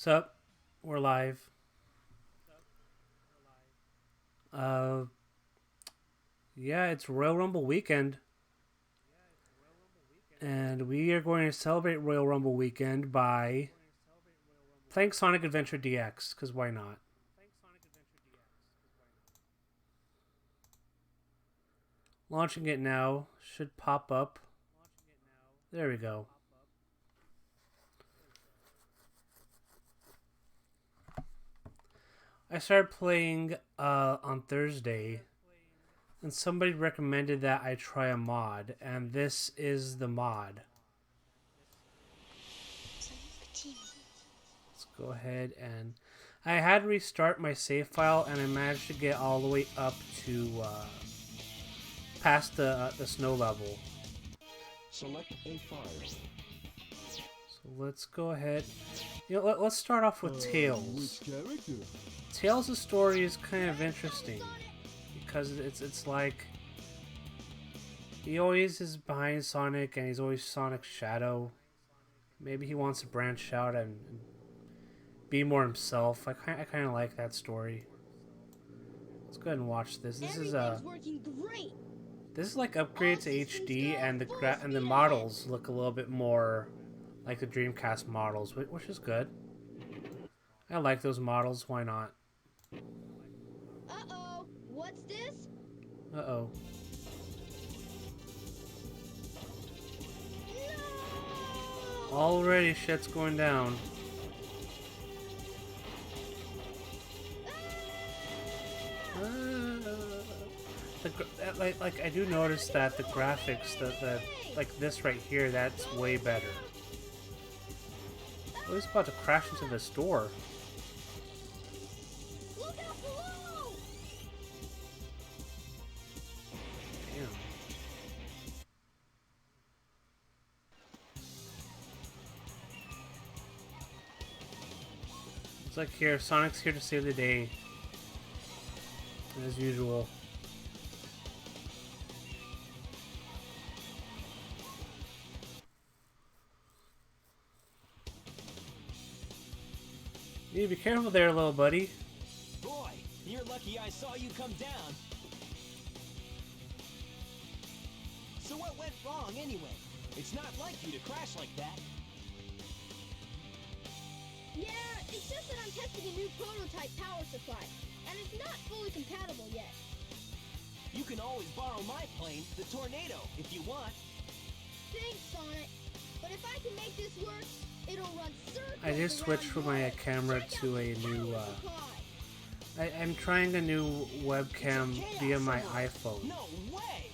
Sup? We're live. Uh, yeah, it's Royal Rumble weekend, and we are going to celebrate Royal Rumble weekend by playing Sonic Adventure DX. Cause why not? Launching it now should pop up. There we go. I started playing on Thursday, and somebody recommended that I try a mod, and this is the mod. Let's go ahead and I had to restart my save file, and I managed to get all the way up to past the snow level. Select a file. So let's go ahead. Let's start off with Tails. Which character? Tails' story is kind of interesting because it's like he always is behind Sonic, and he's always Sonic's shadow. Maybe he wants to branch out and be more himself. I kind of like that story. Let's go ahead and watch this. This is working great. This is like upgrade to HD, and the models look a little bit more like the Dreamcast models, which is good. I like those models. Why not? Uh-oh. What's this? Uh-oh. No! Already shit's going down. Like I do notice that the graphics, the like this right here, that's way better. Oh, he's about to crash into the store. Look out below! Damn. It's like here, Sonic's here to save the day. As usual. You need to be careful there, little buddy. Boy, you're lucky I saw you come down. So what went wrong anyway? It's not like you to crash like that. Yeah, it's just that I'm testing a new prototype power supply, and it's not fully compatible yet. You can always borrow my plane, the Tornado, if you want. Thanks, Sonic. But if I can make this work, it'll run circles. I just switched from my camera to a new. I'm trying a new webcam via my iPhone. No way!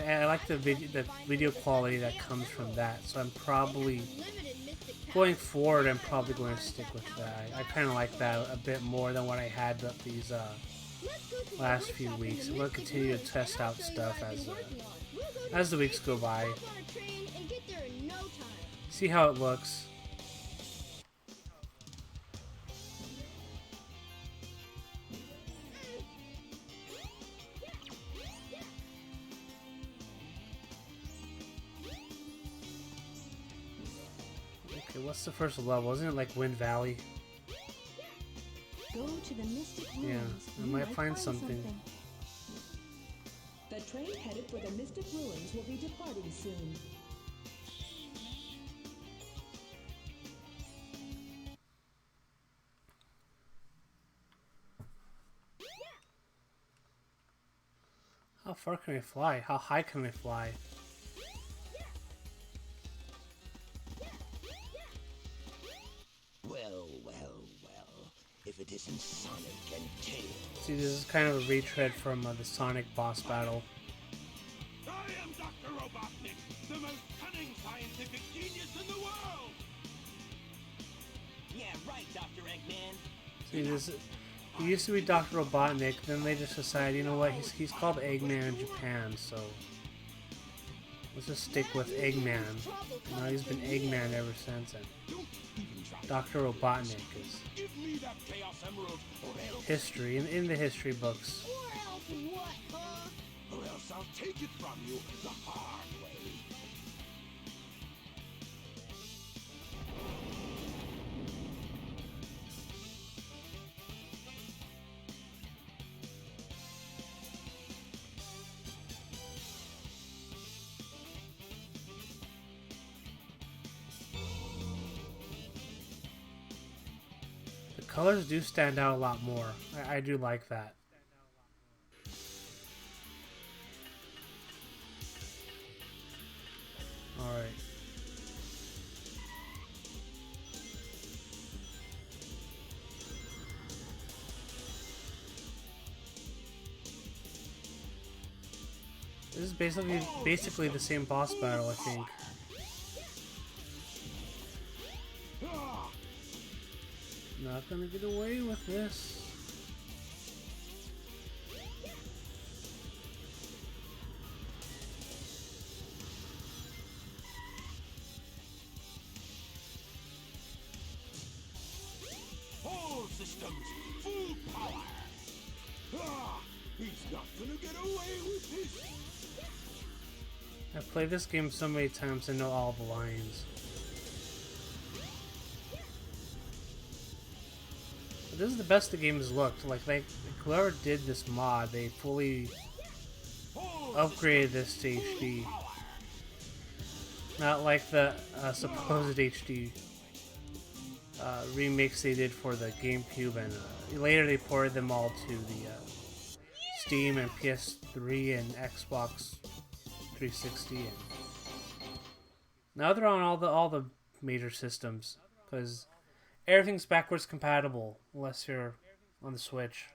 I like the video quality that comes from that, so I'm probably going forward. I'm probably going to stick with that. I kind of like that a bit more than what I had these last few weeks. I'm going to continue to test out stuff as the weeks go by. See how it looks. Okay, what's the first level? Isn't it like Wind Valley? Go to the Mystic Ruins. Yeah, I You might find something. The train headed for the Mystic Ruins will be departing soon. How far can I fly? How high can I fly? Well. If it isn't Sonic and Tails. See, this is kind of a retread from the Sonic boss battle. I am Dr. Robotnik, the most cunning scientific genius in the world! Yeah, right, Dr. Eggman. See, this he used to be Dr. Robotnik, then they just decided, you know what, he's called Eggman in Japan, so let's just stick with Eggman. Now he's been Eggman ever since, and Dr. Robotnik is history, in the history books. Or else what, huh? Or else I'll take it from you the hard way. colors do stand out a lot more. I do like that. Alright. This is basically the same boss battle, I think. Not gonna get away with this. All systems, full power. He's not gonna get away with this. I've played this game so many times I know all the lines. But this is the best the game has looked. Like whoever did this mod, they fully upgraded this to HD. Not like the supposed HD remakes they did for the GameCube, and later they ported them all to the Steam and PS3 and Xbox 360. And now they're on all the major systems because everything's backwards compatible unless you're on the Switch.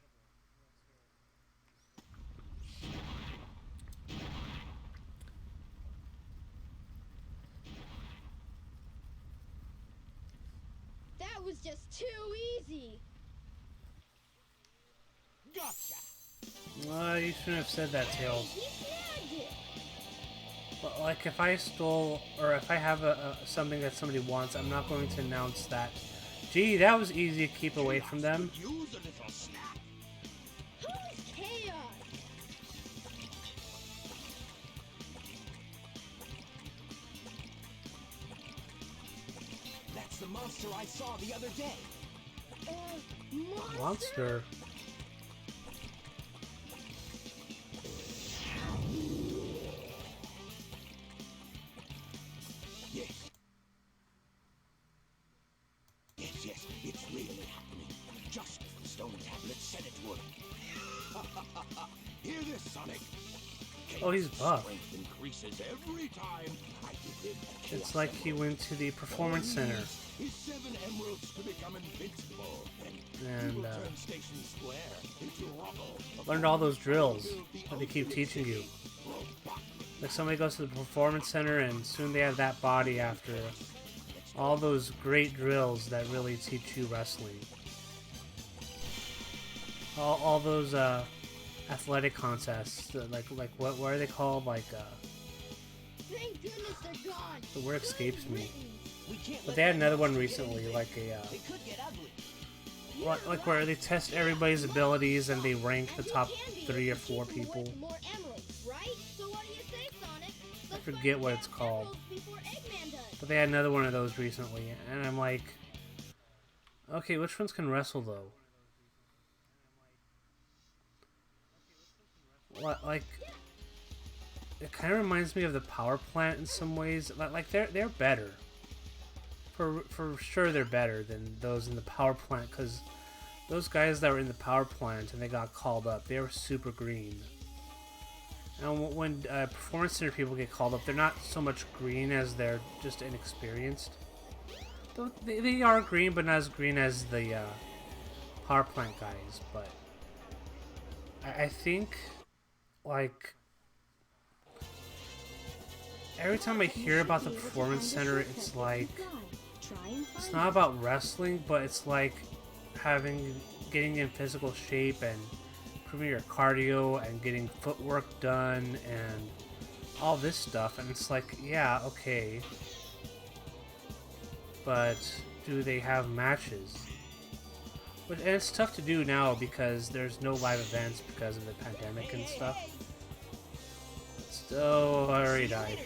That was just too easy. Gotcha. You shouldn't have said that, Tails. He snagged it. But like, if I stole or if I have something that somebody wants, I'm not going to announce that. Gee, that was easy to keep away from them. Use a little snack. Who's Chaos? That's the monster I saw the other day. Monster. Yes, it's really happening. Just as the stone tablet said it would. Hear this, Sonic. Oh, he's buff. Strength increases every time I give him a It's like he went to the performance center his 7 emeralds to become invincible. and He will turn Station Square into rubble. learned all those drills that they keep teaching you. Like somebody goes to the performance center and soon they have that body after all those great drills that really teach you wrestling. All those athletic contests, like what are they called? Like Thank goodness they're gone. the word escapes me. We can't But let they had them another get one away. recently, like They could get ugly. like where they test everybody's abilities and they rank the top 3 or 4 people. More emeralds, right? So what do you say, Sonic? I forget what it's called. Before Eggman does. But they had another one of those recently, and I'm like, okay, which ones can wrestle though? Like, it kind of reminds me of the power plant in some ways. Like they're better. For sure, they're better than those in the power plant because those guys that were in the power plant and they got called up, they were super green. And when performance center people get called up, they're not so much green as they're just inexperienced. Though they are green, but not as green as the power plant guys. But I think, like, every time I hear about the performance center, it's like, it's not about wrestling, but it's like getting in physical shape and improving your cardio and getting footwork done and all this stuff. And it's like, yeah, okay, but do they have matches? And it's tough to do now because there's no live events because of the pandemic and stuff. Still, I already died.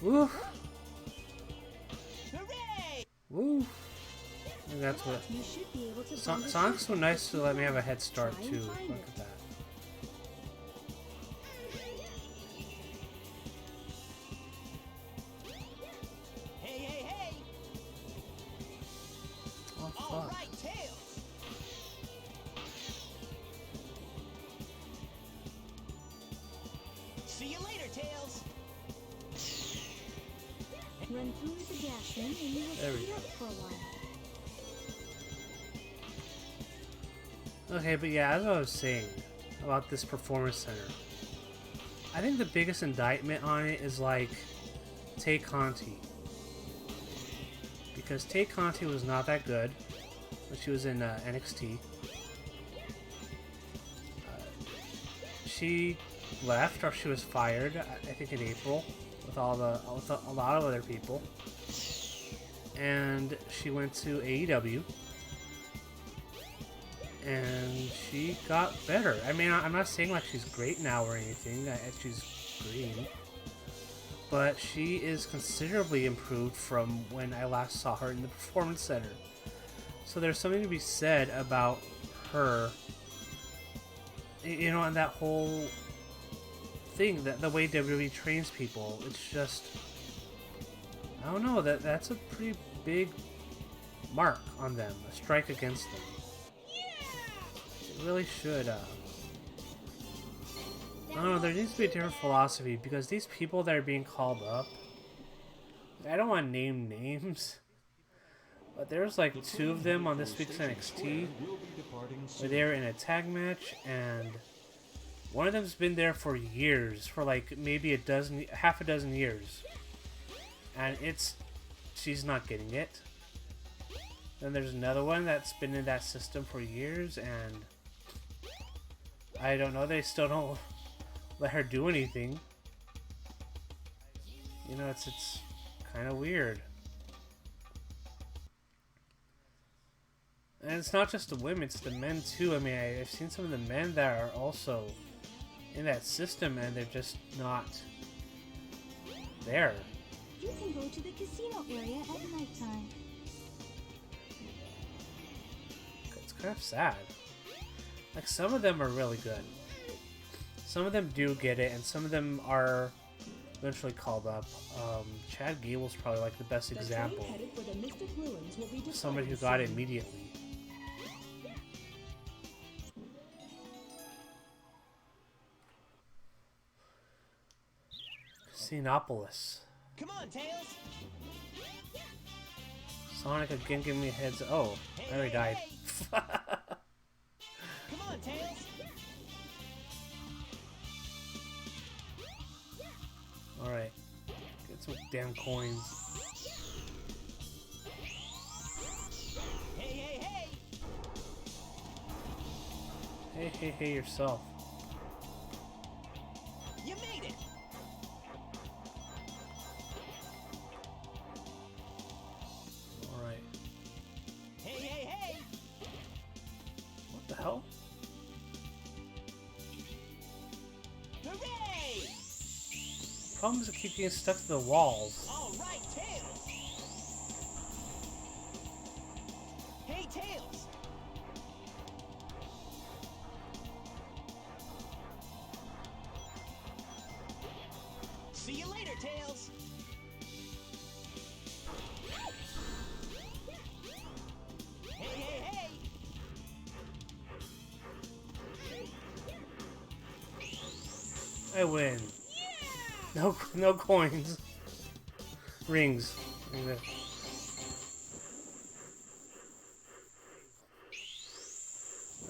Woo! Woo! And that's what. Sonic's so nice to let me have a head start too. Look at that. Tails. Run through the gas ring and you will There we speed go. up for a while. Okay, but yeah, as I was saying about this performance center, I think the biggest indictment on it is like Tay Conti, because Tay Conti was not that good when she was in NXT. She left, or she was fired, I think in April, with a lot of other people, and she went to AEW. And she got better. I mean, I'm not saying like she's great now or anything. She's green. But she is considerably improved from when I last saw her in the Performance Center. So there's something to be said about her. You know, and that whole thing, that the way WWE trains people, it's just, I don't know, that's a pretty big mark on them, a strike against them. It really should, I don't know, there needs to be a different philosophy, because these people that are being called up, I don't want to name names, but there's like 2 of them on this week's NXT, where they were in a tag match, and one of them's been there for years, for like maybe half a dozen years, and she's not getting it. Then there's another one that's been in that system for years, and I don't know, they still don't let her do anything. You know, it's kind of weird. And it's not just the women, it's the men too. I mean, I've seen some of the men that are also in that system, and they're just not there. You can go to the casino area at nighttime. It's kind of sad. Like, some of them are really good. Some of them do get it, and some of them are eventually called up. Chad Gable's probably like the best example. Somebody who got it immediately. Casinopolis. Come on, Tails. Sonic again giving me a heads. Oh, I already died. Come on, Tails. Alright. Get some damn coins. Hey, hey, hey. Hey, hey, hey yourself. You made it. Alright. Hey, hey, hey. What the hell? Hooray! Problem is I keep getting stuck to the walls. All right, Tails. Hey, Tails. See you later, Tails. Hey, hey, hey. I win. No coins. Rings.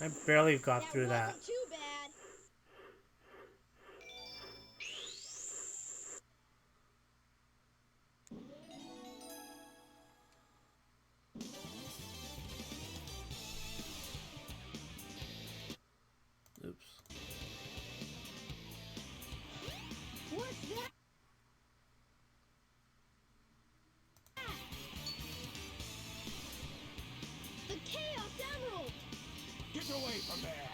I barely got through that. Wasn't too bad. Oops. What's that? The Chaos Emerald! Get away from there!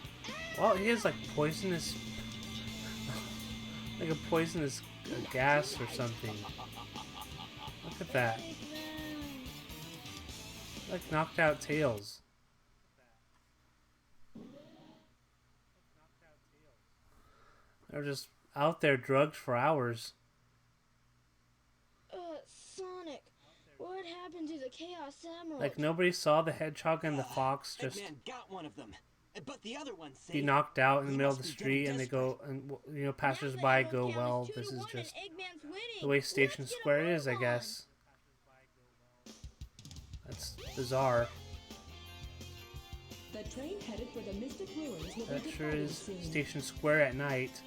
Well, he has like poisonous, like a poisonous gas or something. Look at that. Take them. Like knocked out Tails. They're just out there drugged for hours. Sonic, what happened to the Chaos Emerald? Like nobody saw the hedgehog and the fox just Eggman got one of them. But the other ones say be knocked out in the he middle of must the be getting street, and they go, and passersby Now the go, count well, is 2 this to is 1 and just Eggman's winning. the way Station Let's get a Square is, I move on. guess. That's bizarre. The train headed for the Mystic Ruins will That be sure departing is soon. Station Square at night.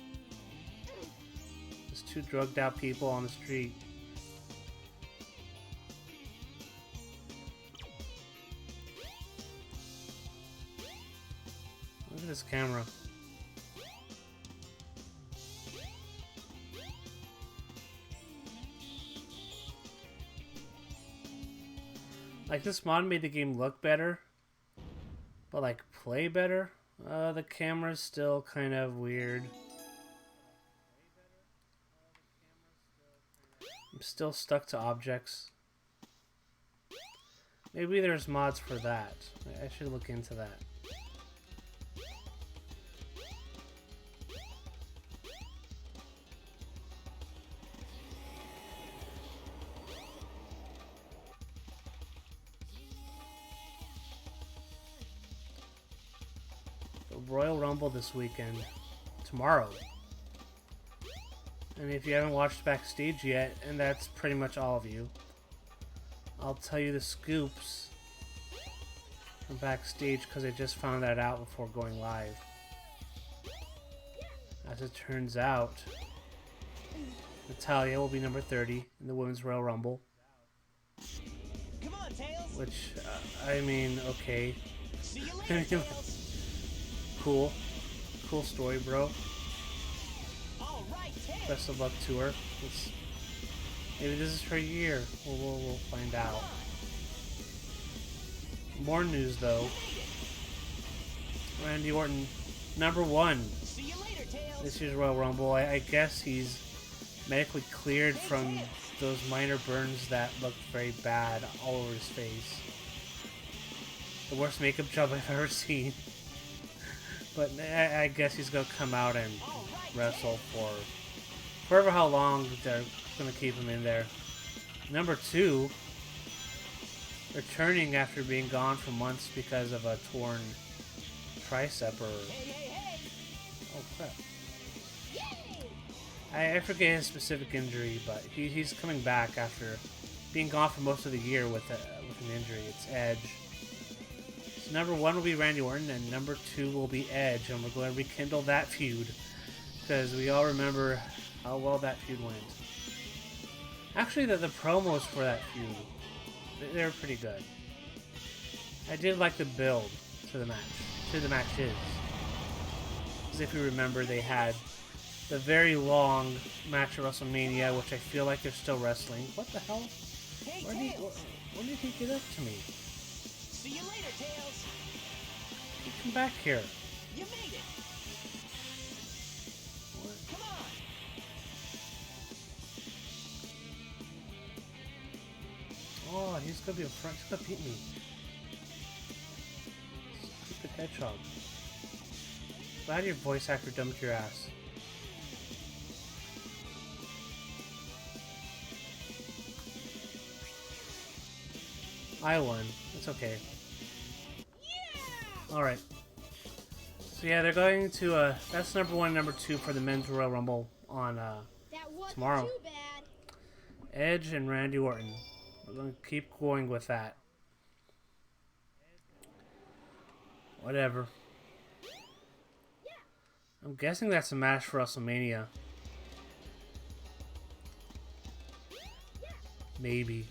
Just two drugged out people on the street. Look at this camera. Like, this mod made the game look better, but like play better. The camera's still kind of weird. I'm still stuck to objects. Maybe there's mods for that. I should look into that. The Royal Rumble this weekend. Tomorrow. And if you haven't watched Backstage yet, and that's pretty much all of you, I'll tell you the scoops from Backstage because I just found that out before going live. As it turns out, Natalya will be number 30 in the Women's Royal Rumble. Come on, Tails. Which, I mean, okay. See you later, Tails. Cool. Cool story, bro. All right, Tails. Best of luck to her. Maybe this is her year. We'll find out. More news, though. Randy Orton, number 1 See you later, Tails. this year's Royal Rumble. I guess he's medically cleared from those minor burns that looked very bad all over his face. The worst makeup job I've ever seen. But I guess he's gonna come out and wrestle for forever how long they're gonna keep him in there. Number 2, returning after being gone for months because of a torn tricep or... Oh crap. I forget his specific injury, but he's coming back after being gone for most of the year with an injury. It's Edge. So number 1 will be Randy Orton, and number 2 will be Edge, and we're going to rekindle that feud because we all remember how well that feud went. Actually, the promos for that feud, they were pretty good. I did like the build to the matches. Because if you remember, they had the very long match at WrestleMania, which I feel like they're still wrestling. What the hell? Hey, When did he get up to me? See you later, Tails. Come back here. You made it. What? Come on. Oh, he's gonna be in front. He's gonna beat me. Stupid hedgehog. Glad your voice actor dumped your ass. I won. It's okay. Alright. So yeah, they're going to, that's number 1 and number 2 for the Men's Royal Rumble on, That wasn't tomorrow. too bad. Edge and Randy Orton. We're going to keep going with that. Whatever. I'm guessing that's a match for WrestleMania. Maybe.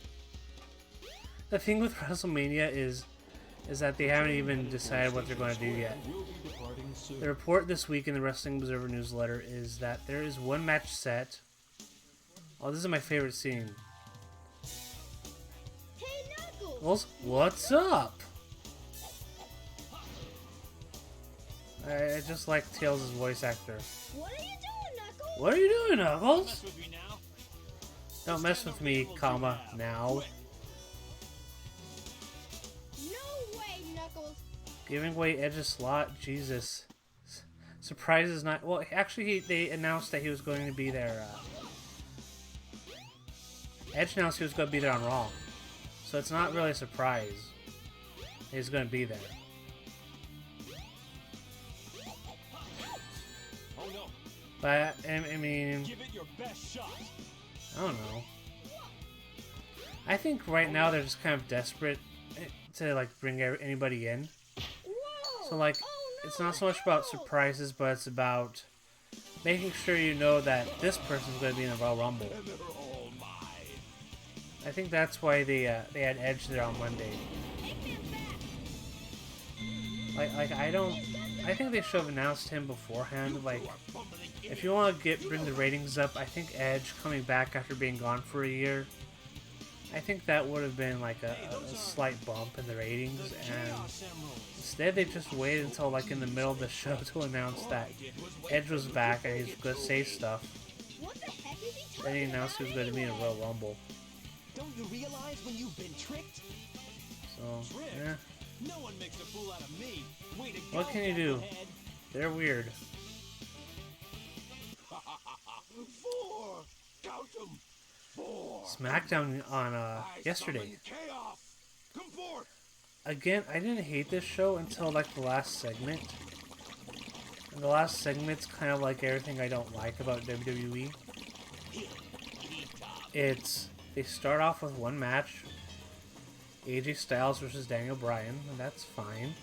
The thing with WrestleMania is that they haven't even decided what they're going to do yet. Will be departing soon. The report this week in the Wrestling Observer newsletter is that there is one match set. Oh, this is my favorite scene. Hey, Knuckles! Knuckles, what's up? I just like Tails' voice actor. What are you doing, Knuckles? What are you doing, Knuckles? Mess with me now. Don't mess with me, comma, now. No way, Knuckles! Giving away Edge's slot, Jesus. Surprise is not... Well, actually, they announced that he was going to be there. Edge announced he was going to be there on Raw. So it's not really a surprise. He's going to be there. But I mean, Give it your best shot. I don't know. I think right now they're just kind of desperate to like bring anybody in. Whoa! So like, Oh, it's no, not so much about help! surprises, but it's about making sure you know that this person's going to be in the Royal Rumble. And they're all mine. I think that's why they had Edge there on Monday. Like I think they should have announced him beforehand. Like, if you want to bring the ratings up, I think Edge coming back after being gone for a year, I think that would have been like a slight bump in the ratings. And instead, they just waited until like in the middle of the show to announce that Edge was back and he's going to say stuff. What the heck is he talking Then he announced he was going to be in a Royal Rumble. Don't you realize when you've been tricked? So, yeah. No one makes a fool out of me. Way to go, What can you do? Knucklehead. They're weird. 4! Count 'em! 4! SmackDown on I yesterday. summon chaos! Come forth! Again, I didn't hate this show until like the last segment. And the last segment's kind of like everything I don't like about WWE. They start off with one match, AJ Styles versus Daniel Bryan, and that's fine.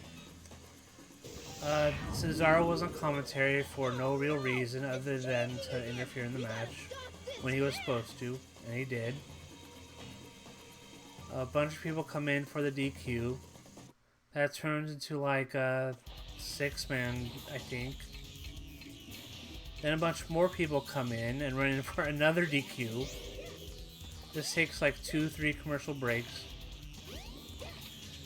Cesaro was on commentary for no real reason other than to interfere in the match when he was supposed to, and he did. A bunch of people come in for the DQ. That turns into like a 6-man, I think. Then a bunch more people come in and run in for another DQ. This takes like 2-3 commercial breaks.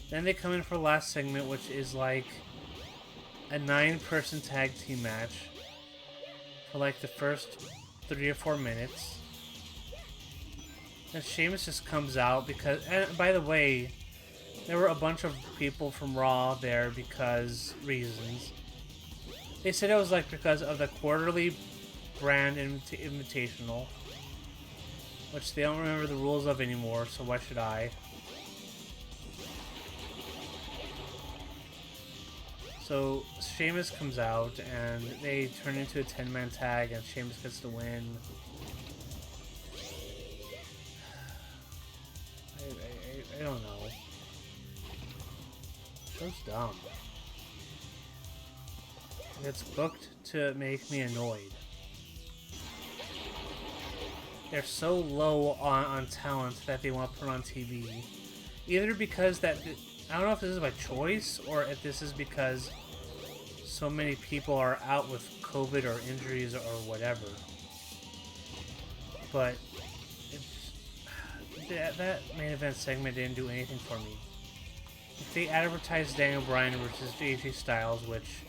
Then they come in for the last segment, which is like a 9-person tag team match for like the first 3 or 4 minutes. And Sheamus just comes out because, and by the way, there were a bunch of people from Raw there because reasons. They said it was like because of the quarterly brand invitational, which they don't remember the rules of anymore, so why should I? So Sheamus comes out and they turn into a 10-man tag and Sheamus gets the win. I don't know. Show's dumb. It's booked to make me annoyed. They're so low on talent that they want to put on TV. Either because that, I don't know if this is by choice or if this is because so many people are out with COVID or injuries or whatever. But that main event segment didn't do anything for me. If they advertised Daniel Bryan versus AJ Styles, which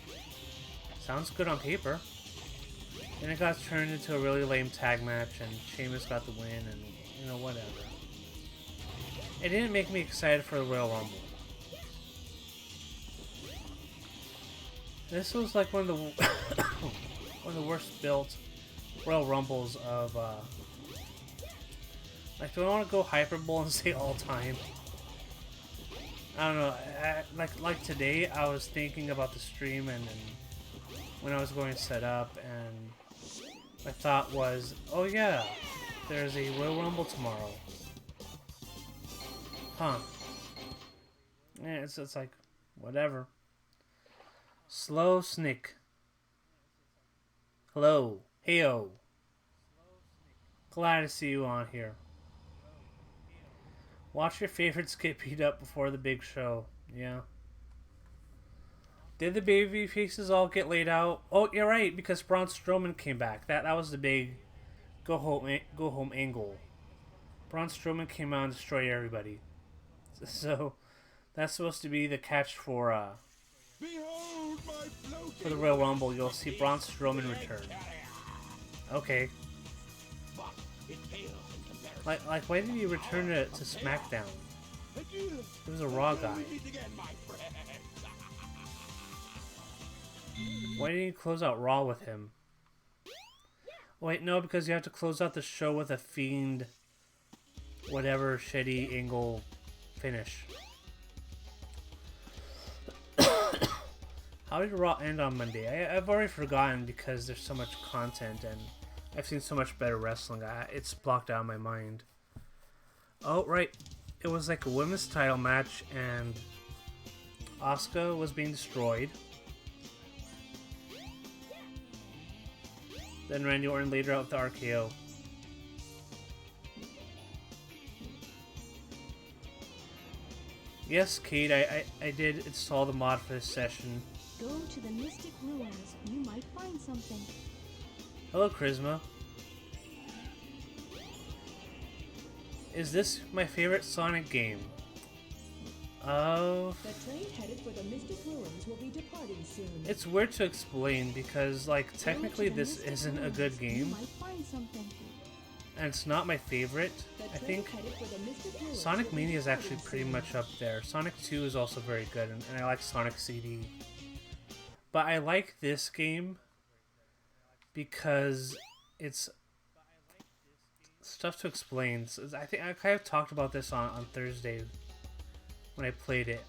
sounds good on paper, then it got turned into a really lame tag match and Sheamus got the win and, you know, whatever. It didn't make me excited for the Royal Rumble. This was like one of the one of the worst built Royal Rumbles of like, do I want to go hyperbole and say all time? I don't know. Like today, I was thinking about the stream and when I was going to set up, and my thought was, oh yeah, there's a Royal Rumble tomorrow. Huh. Yeah, it's like, whatever. Slow Snick. Hello. Heyo. Glad to see you on here. Watch your favorites get beat up before the big show. Yeah. Did the baby faces all get laid out? Oh, you're right, because Braun Strowman came back. That was the big go home angle. Braun Strowman came out and destroyed everybody. So that's supposed to be the catch for Behold my the Royal Rumble. You'll see Braun Strowman return. Okay. Like why did he return to SmackDown? He was a Raw guy. Why didn't you close out Raw with him? Wait, no, because you have to close out the show with a Fiend, whatever shitty angle finish. How did Raw end on Monday? I've already forgotten because there's so much content and I've seen so much better wrestling. It's blocked out of my mind. Oh, right. It was like a women's title match and Asuka was being destroyed. Then Randy Orton laid her out with the RKO. Yes, Kate, I did install the mod for this session. Go to the Mystic Ruins. You might find something. Hello, Charisma. Is this my favorite Sonic game? Oh... The train headed for the Mystic Ruins will be departing soon. It's weird to explain because, like, technically this isn't a good You game. might find something. And it's not my favorite. I think Sonic Mania is actually pretty much up there. Sonic 2 is also very good, and I like Sonic CD. But I like this game because it's stuff to explain. So I think I kind of talked about this on Thursday when I played it.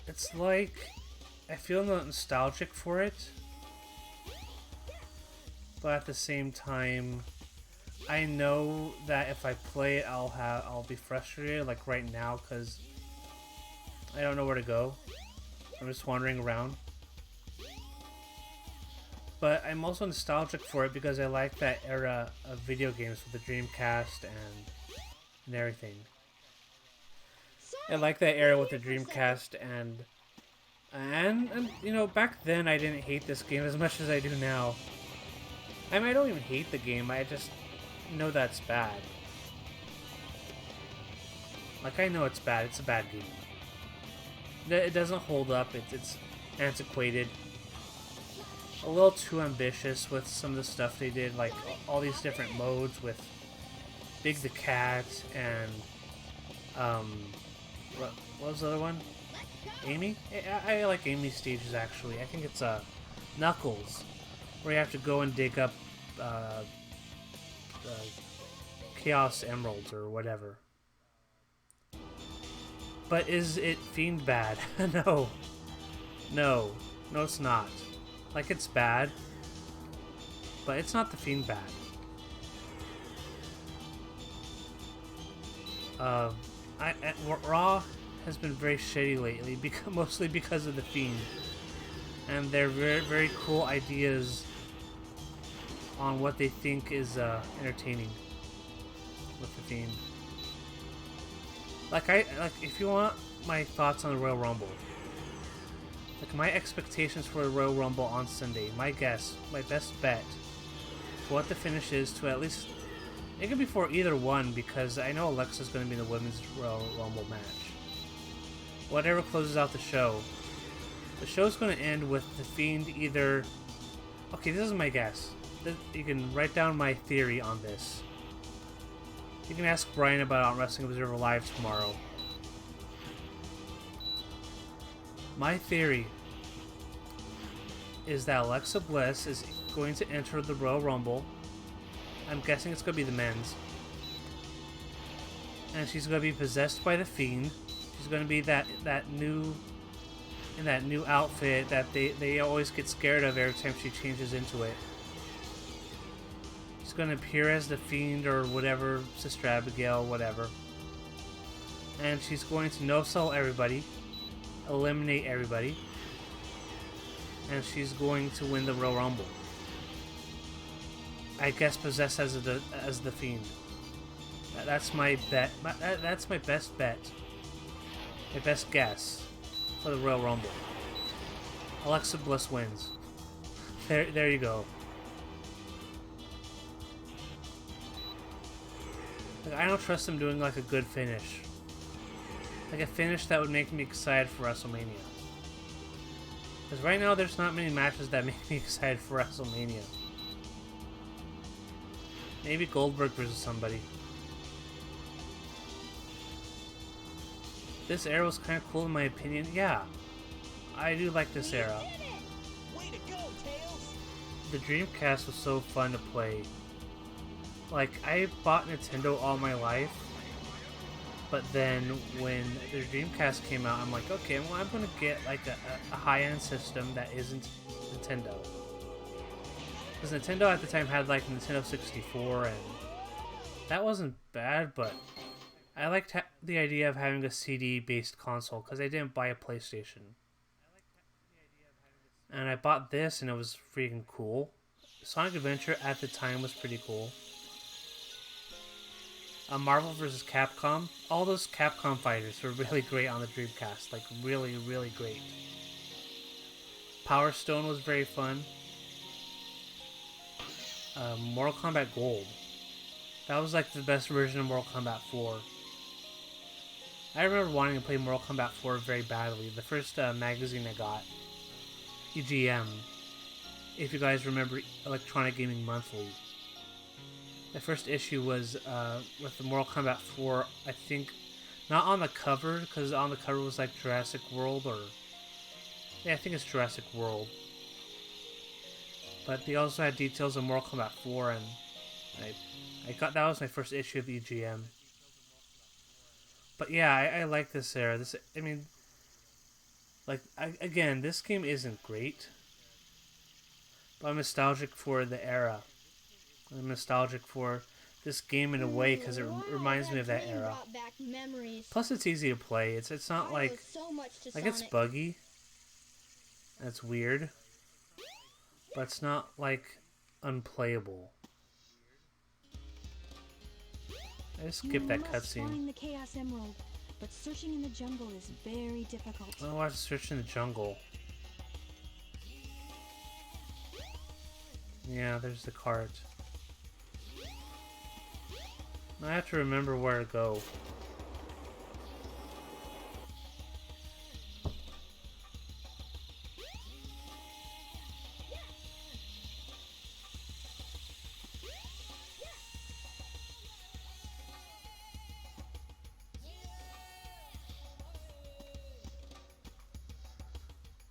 It's like I feel nostalgic for it, but at the same time, I know that if I play it, I'll be frustrated. Like right now, because I don't know where to go. I'm just wandering around. But I'm also nostalgic for it because I like that era of video games with the Dreamcast and everything. I like that era with the Dreamcast and you know, back then I didn't hate this game as much as I do now. I mean, I don't even hate the game, I just know that's bad. Like, I know it's bad, it's a bad game. It doesn't hold up, it's antiquated. A little too ambitious with some of the stuff they did, like all these different modes with Big the Cat and, what was the other one? Amy? I like Amy's stages actually. I think it's, Knuckles, where you have to go and dig up, Chaos Emeralds or whatever. But is it Fiend bad? No. No, it's not. Like, it's bad, but it's not the Fiend bad. Raw has been very shitty lately, mostly because of the Fiend. And their very, very cool ideas on what they think is entertaining with the Fiend. Like, if you want my thoughts on the Royal Rumble, like my expectations for the Royal Rumble on Sunday, my guess, my best bet for what the finish is to at least, it could be for either one because I know Alexa's going to be in the Women's Royal Rumble match. Whatever closes out the show's going to end with the Fiend either, okay, this is my guess. You can write down my theory on this. You can ask Brian about Wrestling Observer Live tomorrow. My theory is that Alexa Bliss is going to enter the Royal Rumble. I'm guessing it's going to be the men's. And she's going to be possessed by the Fiend. She's going to be that new outfit that they always get scared of every time she changes into it. She's going to appear as the Fiend or whatever, Sister Abigail, whatever. And she's going to no-sell everybody, eliminate everybody, and she's going to win the Royal Rumble. I guess possessed as the Fiend. That's my bet. That's my best bet. My best guess for the Royal Rumble. Alexa Bliss wins. There you go. Like, I don't trust them doing like a good finish. Like a finish that would make me excited for WrestleMania. Because right now there's not many matches that make me excited for WrestleMania. Maybe Goldberg versus somebody. This era was kind of cool in my opinion. Yeah, I do like this era. Way to go, Tails! The Dreamcast was so fun to play. Like, I bought Nintendo all my life. But then when the Dreamcast came out, I'm like, okay, well, I'm gonna get like a high-end system that isn't Nintendo. Because Nintendo at the time had like Nintendo 64, and that wasn't bad, but I liked the idea of having a CD-based console because I didn't buy a PlayStation. And I bought this, and it was freaking cool. Sonic Adventure at the time was pretty cool. Marvel vs. Capcom. All those Capcom fighters were really great on the Dreamcast. Like, really, really great. Power Stone was very fun. Mortal Kombat Gold. That was like the best version of Mortal Kombat 4. I remember wanting to play Mortal Kombat 4 very badly. The first magazine I got, EGM, if you guys remember Electronic Gaming Monthly. The first issue was with the Mortal Kombat 4, I think, not on the cover, because on the cover was like Jurassic World, or, yeah, I think it's Jurassic World. But they also had details of Mortal Kombat 4, and I got, that was my first issue of EGM. But yeah, I like this era. This, I mean, like, again, this game isn't great, but I'm nostalgic for the era. I'm nostalgic for this game in a way because it reminds me of that era. Plus, it's easy to play. It's not like it's buggy. And it's weird, but it's not like unplayable. I just skipped that cutscene. The Chaos Emerald, but searching in the jungle is very difficult. I want to search in the jungle. Yeah, there's the cart. I have to remember where to go.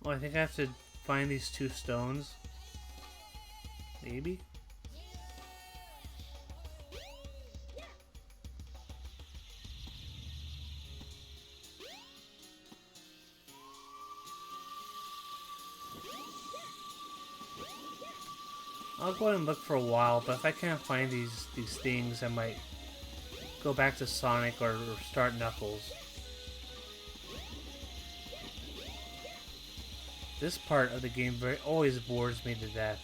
Oh, I think I have to find these 2 stones. Maybe? I'll go ahead and look for a while, but if I can't find these things, I might go back to Sonic or start Knuckles. This part of the game always bores me to death.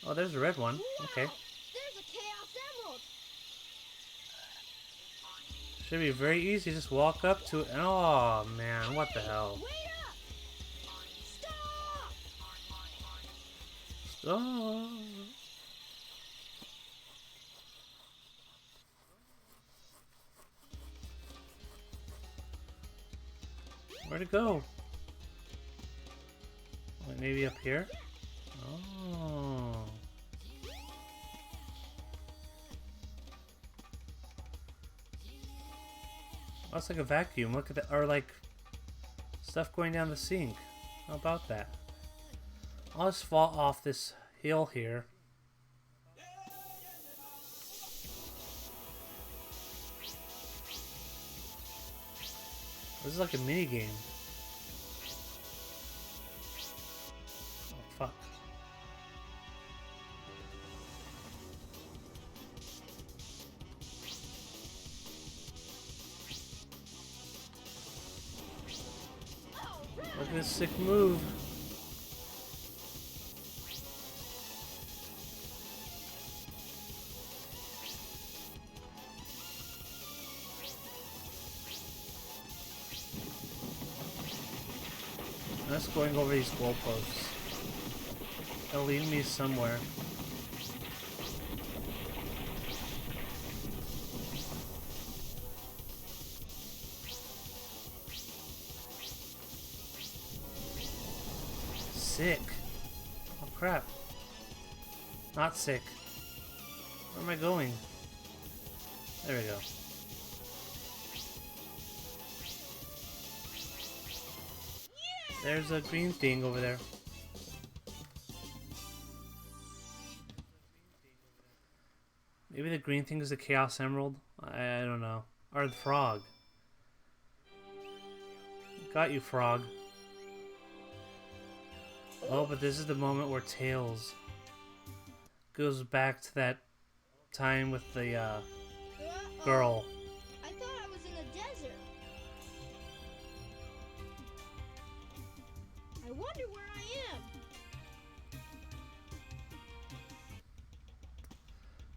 Oh, there's a red one. Okay. There's a Chaos Emerald. Should be very easy. Just walk up to it. Oh man, what the hell? Wait up! Stop! Stop. Where'd it go? Wait, maybe up here? Oh. That's like a vacuum. Look at that. Or like stuff going down the sink. How about that? I'll just fall off this hill here. This is like a mini game. Oh fuck. Look at this sick move. That's going over these goalposts. They'll lead me somewhere. Sick. Oh crap. Not sick. Where am I going? There we go. There's a green thing over there. Maybe the green thing is the Chaos Emerald? I don't know. Or the frog. Got you, frog. Oh, but this is the moment where Tails goes back to that time with the girl. I thought I was in the desert. I wonder where I am.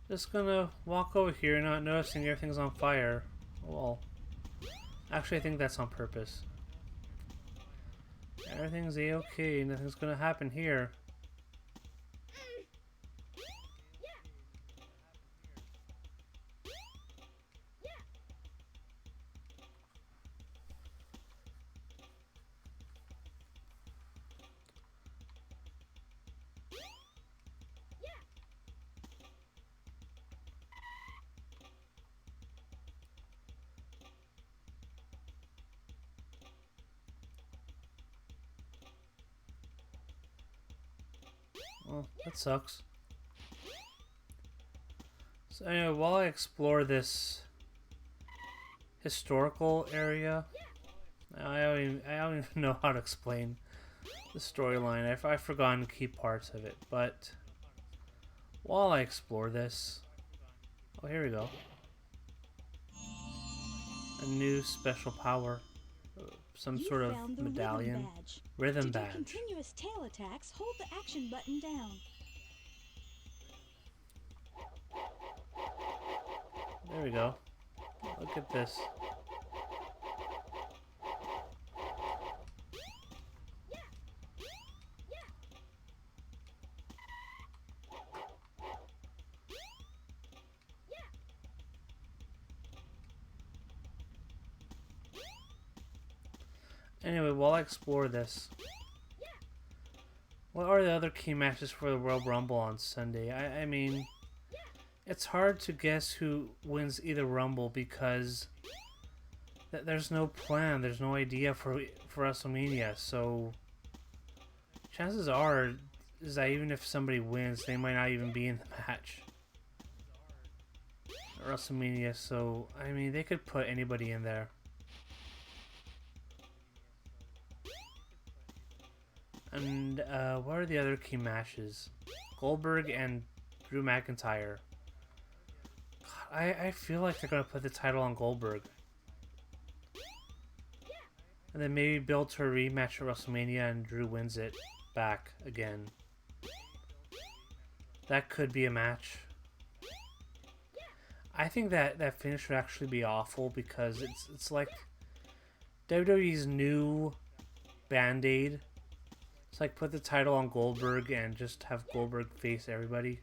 Just gonna walk over here, not noticing everything's on fire. Well, actually, I think that's on purpose. Everything's a-okay. Nothing's gonna happen here. Well, that sucks. So anyway, while I explore this historical area, I don't even know how to explain the storyline. I've forgotten key parts of it, but while I explore this, oh, here we go. A new special power. Some You sort of found the medallion. Rhythm badge. Rhythm To do badge. continuous tail attacks, hold the action button down. There we go. Look at this. Anyway, while I explore this, what are the other key matches for the Royal Rumble on Sunday? I mean, it's hard to guess who wins either Rumble because there's no plan, there's no idea for WrestleMania. So chances are is that even if somebody wins, they might not even be in the match at WrestleMania. So I mean, they could put anybody in there. And what are the other key matches? Goldberg and Drew McIntyre. God, I feel like they're going to put the title on Goldberg. And then maybe build to a rematch at WrestleMania and Drew wins it back again. That could be a match. I think that finish would actually be awful because it's like WWE's new Band-Aid. It's like put the title on Goldberg and just have Goldberg face everybody.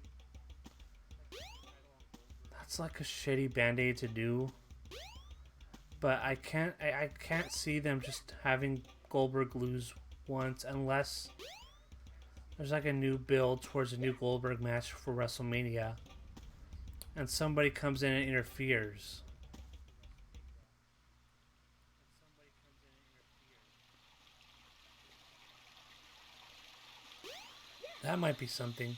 That's like a shitty Band-Aid to do. But I can't see them just having Goldberg lose once unless there's like a new build towards a new Goldberg match for WrestleMania. And somebody comes in and interferes. That might be something.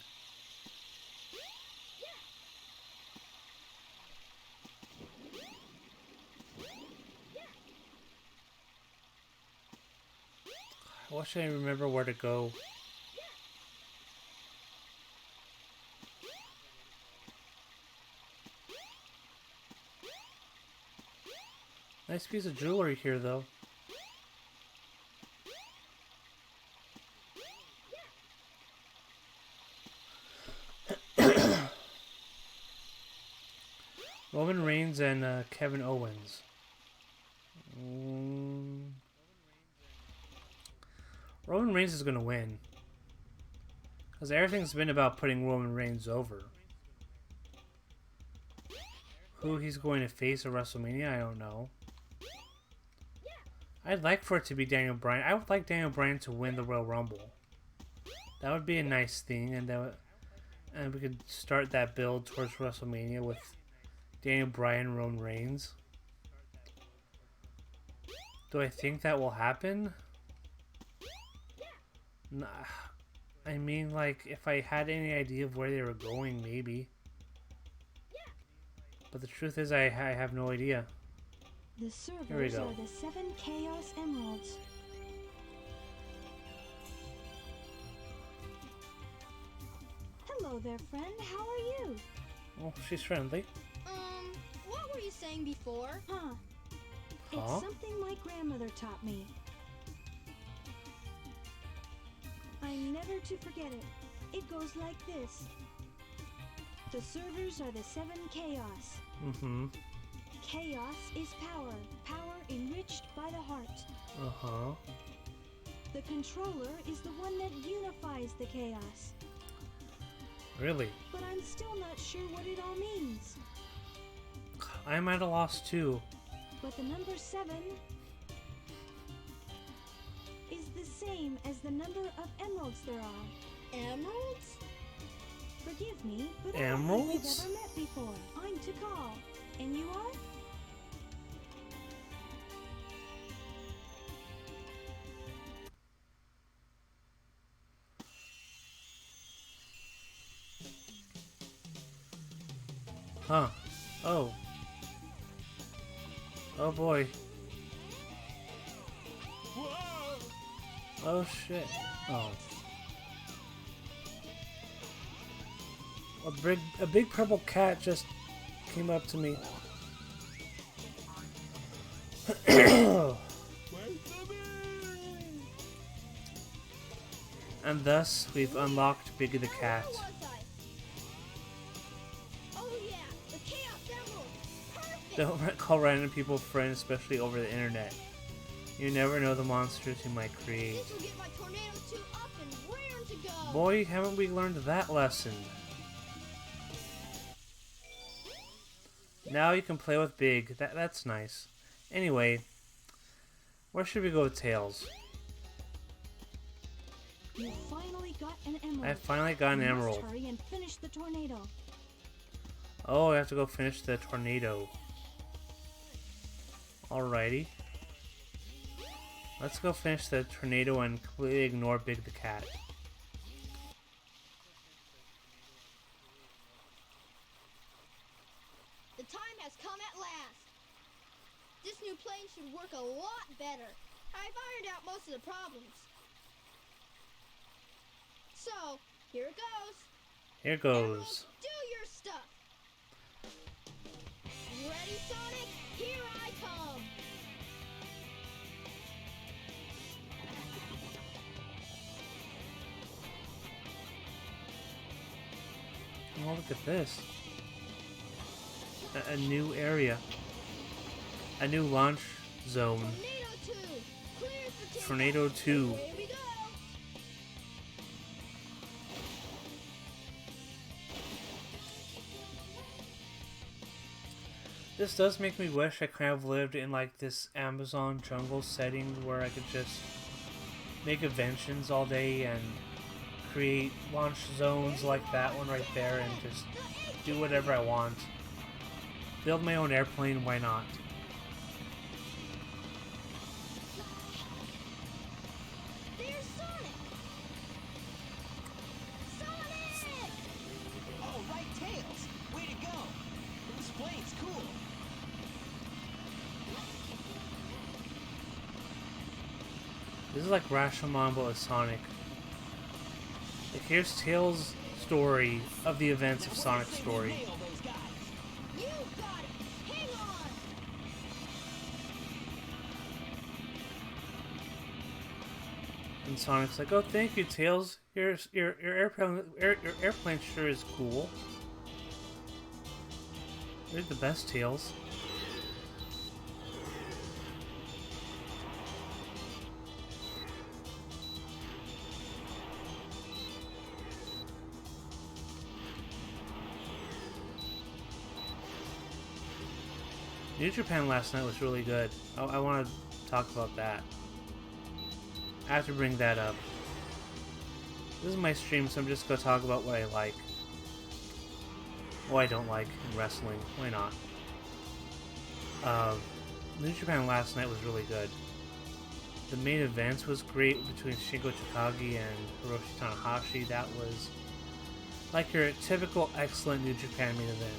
I wish I remember where to go. Nice piece of jewelry here, though. Roman Reigns and Kevin Owens. Roman Reigns is going to win. Because everything's been about putting Roman Reigns over. Who he's going to face at WrestleMania, I don't know. I'd like for it to be Daniel Bryan. I would like Daniel Bryan to win the Royal Rumble. That would be a nice thing, and we could start that build towards WrestleMania with Daniel Bryan and Roman Reigns. Do I think that will happen? Nah. I mean, like, if I had any idea of where they were going, maybe. But the truth is, I have no idea. The we servers go. are the 7 Chaos Emeralds. Hello there, friend. How are you? Oh, she's friendly. What were you saying before? Huh. It's Huh? something my grandmother taught me. I'm never to forget it. It goes like this. The servers are the 7 Chaos. Mm-hmm. Chaos is power. Power enriched by the heart. Uh-huh. The controller is the one that unifies the chaos. Really? But I'm still not sure what it all means. I'm at a loss too. But the number 7 is the same as the number of emeralds there are. Emeralds? Forgive me, but I don't think we've Emeralds? ever met before. I'm Tikal. And you are? Huh. Oh. Oh boy. Oh shit. Oh. A big purple cat just came up to me. And thus, we've unlocked Biggie the Cat. Where was I? Oh yeah, the Chaos Emerald. Perfect. Don't call random people friends, especially over the internet. You never know the monsters you might create. This will get my tornado 2 up and raring to go. Boy, haven't we learned that lesson. Now you can play with Big. That's nice. Anyway, where should we go with Tails? You finally got an emerald. I finally got an You must emerald. hurry and finish the tornado. Oh, I have to go finish the tornado. Alrighty. Let's go finish the tornado and completely ignore Big the Cat. The time has come at last. This new plane should work a lot better. I've ironed out most of the problems. So, here it goes. Here Emerald, goes. do your stuff. Ready, Sonic? Here I come. Oh, look at this. A new area. A new launch zone. Tornado 2. Clear for takeoff. Tornado 2. Away we go. This does make me wish I kind of lived in like this Amazon jungle setting where I could just make inventions all day and create launch zones like that one right there and just do whatever I want. Build my own airplane, why not? There's Sonic. Sonic! All right, Tails. Way to go. This plane's cool. This is like Rashomon but with Sonic. Like here's Tails' story of the events of Sonic's story. Nail those guys. You got it. Hang on. And Sonic's like, "Oh, thank you, Tails. Your airplane sure is cool. You're the best, Tails." New Japan last night was really good. I want to talk about that. I have to bring that up. This is my stream, so I'm just going to talk about what I like. What I don't like in wrestling. Why not? New Japan last night was really good. The main events was great between Shingo Takagi and Hiroshi Tanahashi. That was like your typical excellent New Japan main event.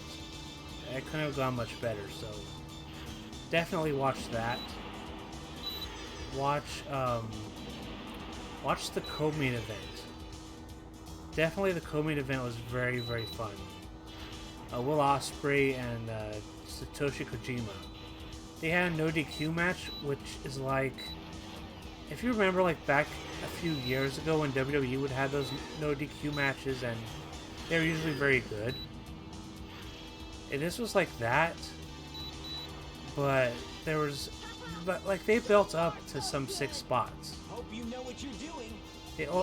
It couldn't have gone much better. So definitely watch that. Watch the co-main event. Definitely the co-main event was very, very fun. Will Ospreay and Satoshi Kojima. They had a no DQ match, which is like, if you remember, like back a few years ago when WWE would have those no DQ matches, and they're usually very good. And this was like that, but like they built up to some sick spots. Hope you know what you're doing.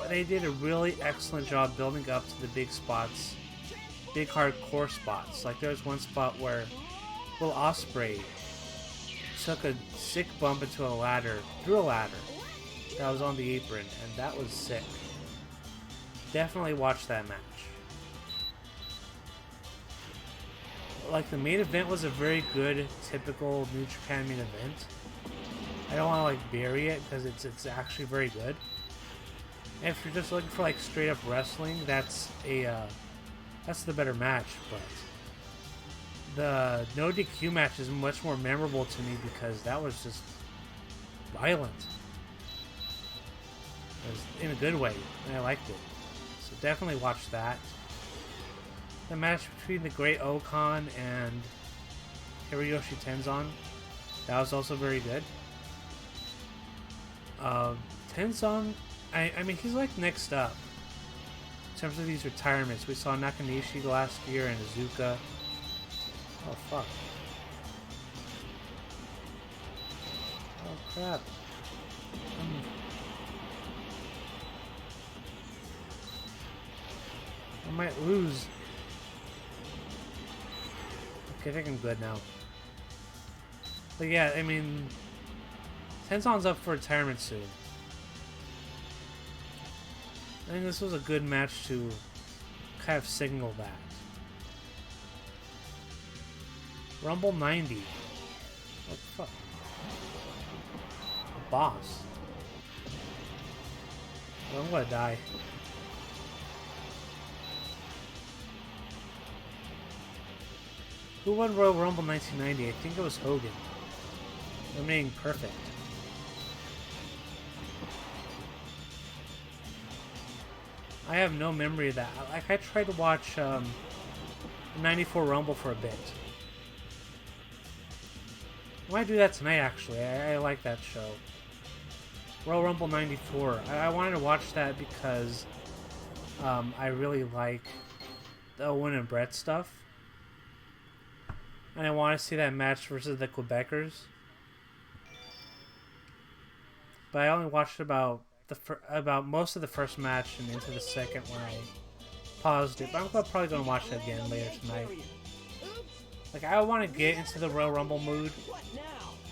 They did a really excellent job building up to the big spots, big hardcore spots. Like there was one spot where Will Ospreay took a sick bump into a ladder, through a ladder that was on the apron, and that was sick. Definitely watch that match. Like the main event was a very good, typical New Japan main event. I don't want to like bury it because it's actually very good. And if you're just looking for like straight up wrestling, that's the better match. But the no DQ match is much more memorable to me because that was just violent. It was in a good way, and I liked it. So definitely watch that. The match between the Great Okan and Hiroyoshi Tenzan, that was also very good. Tenzan, I mean, he's like next up in terms of these retirements. We saw Nakanishi last year and Iizuka. Oh fuck! Oh crap! I might lose. Okay, I think I'm good now. But yeah, I mean, Tenzan's up for retirement soon. I think this was a good match to kind of signal that. Rumble 90. What the fuck? A boss. Well, I'm gonna die. Who won Royal Rumble 1990? I think it was Hogan. Remaining perfect. I have no memory of that. Like, I tried to watch the 94 Rumble for a bit. I might do that tonight, actually. I like that show. Royal Rumble 94. I wanted to watch that because I really like the Owen and Brett stuff. And I want to see that match versus the Quebecers. But I only watched about most of the first match and into the second when I paused it. But I'm probably going to watch it again later tonight. Like, I want to get into the Royal Rumble mood,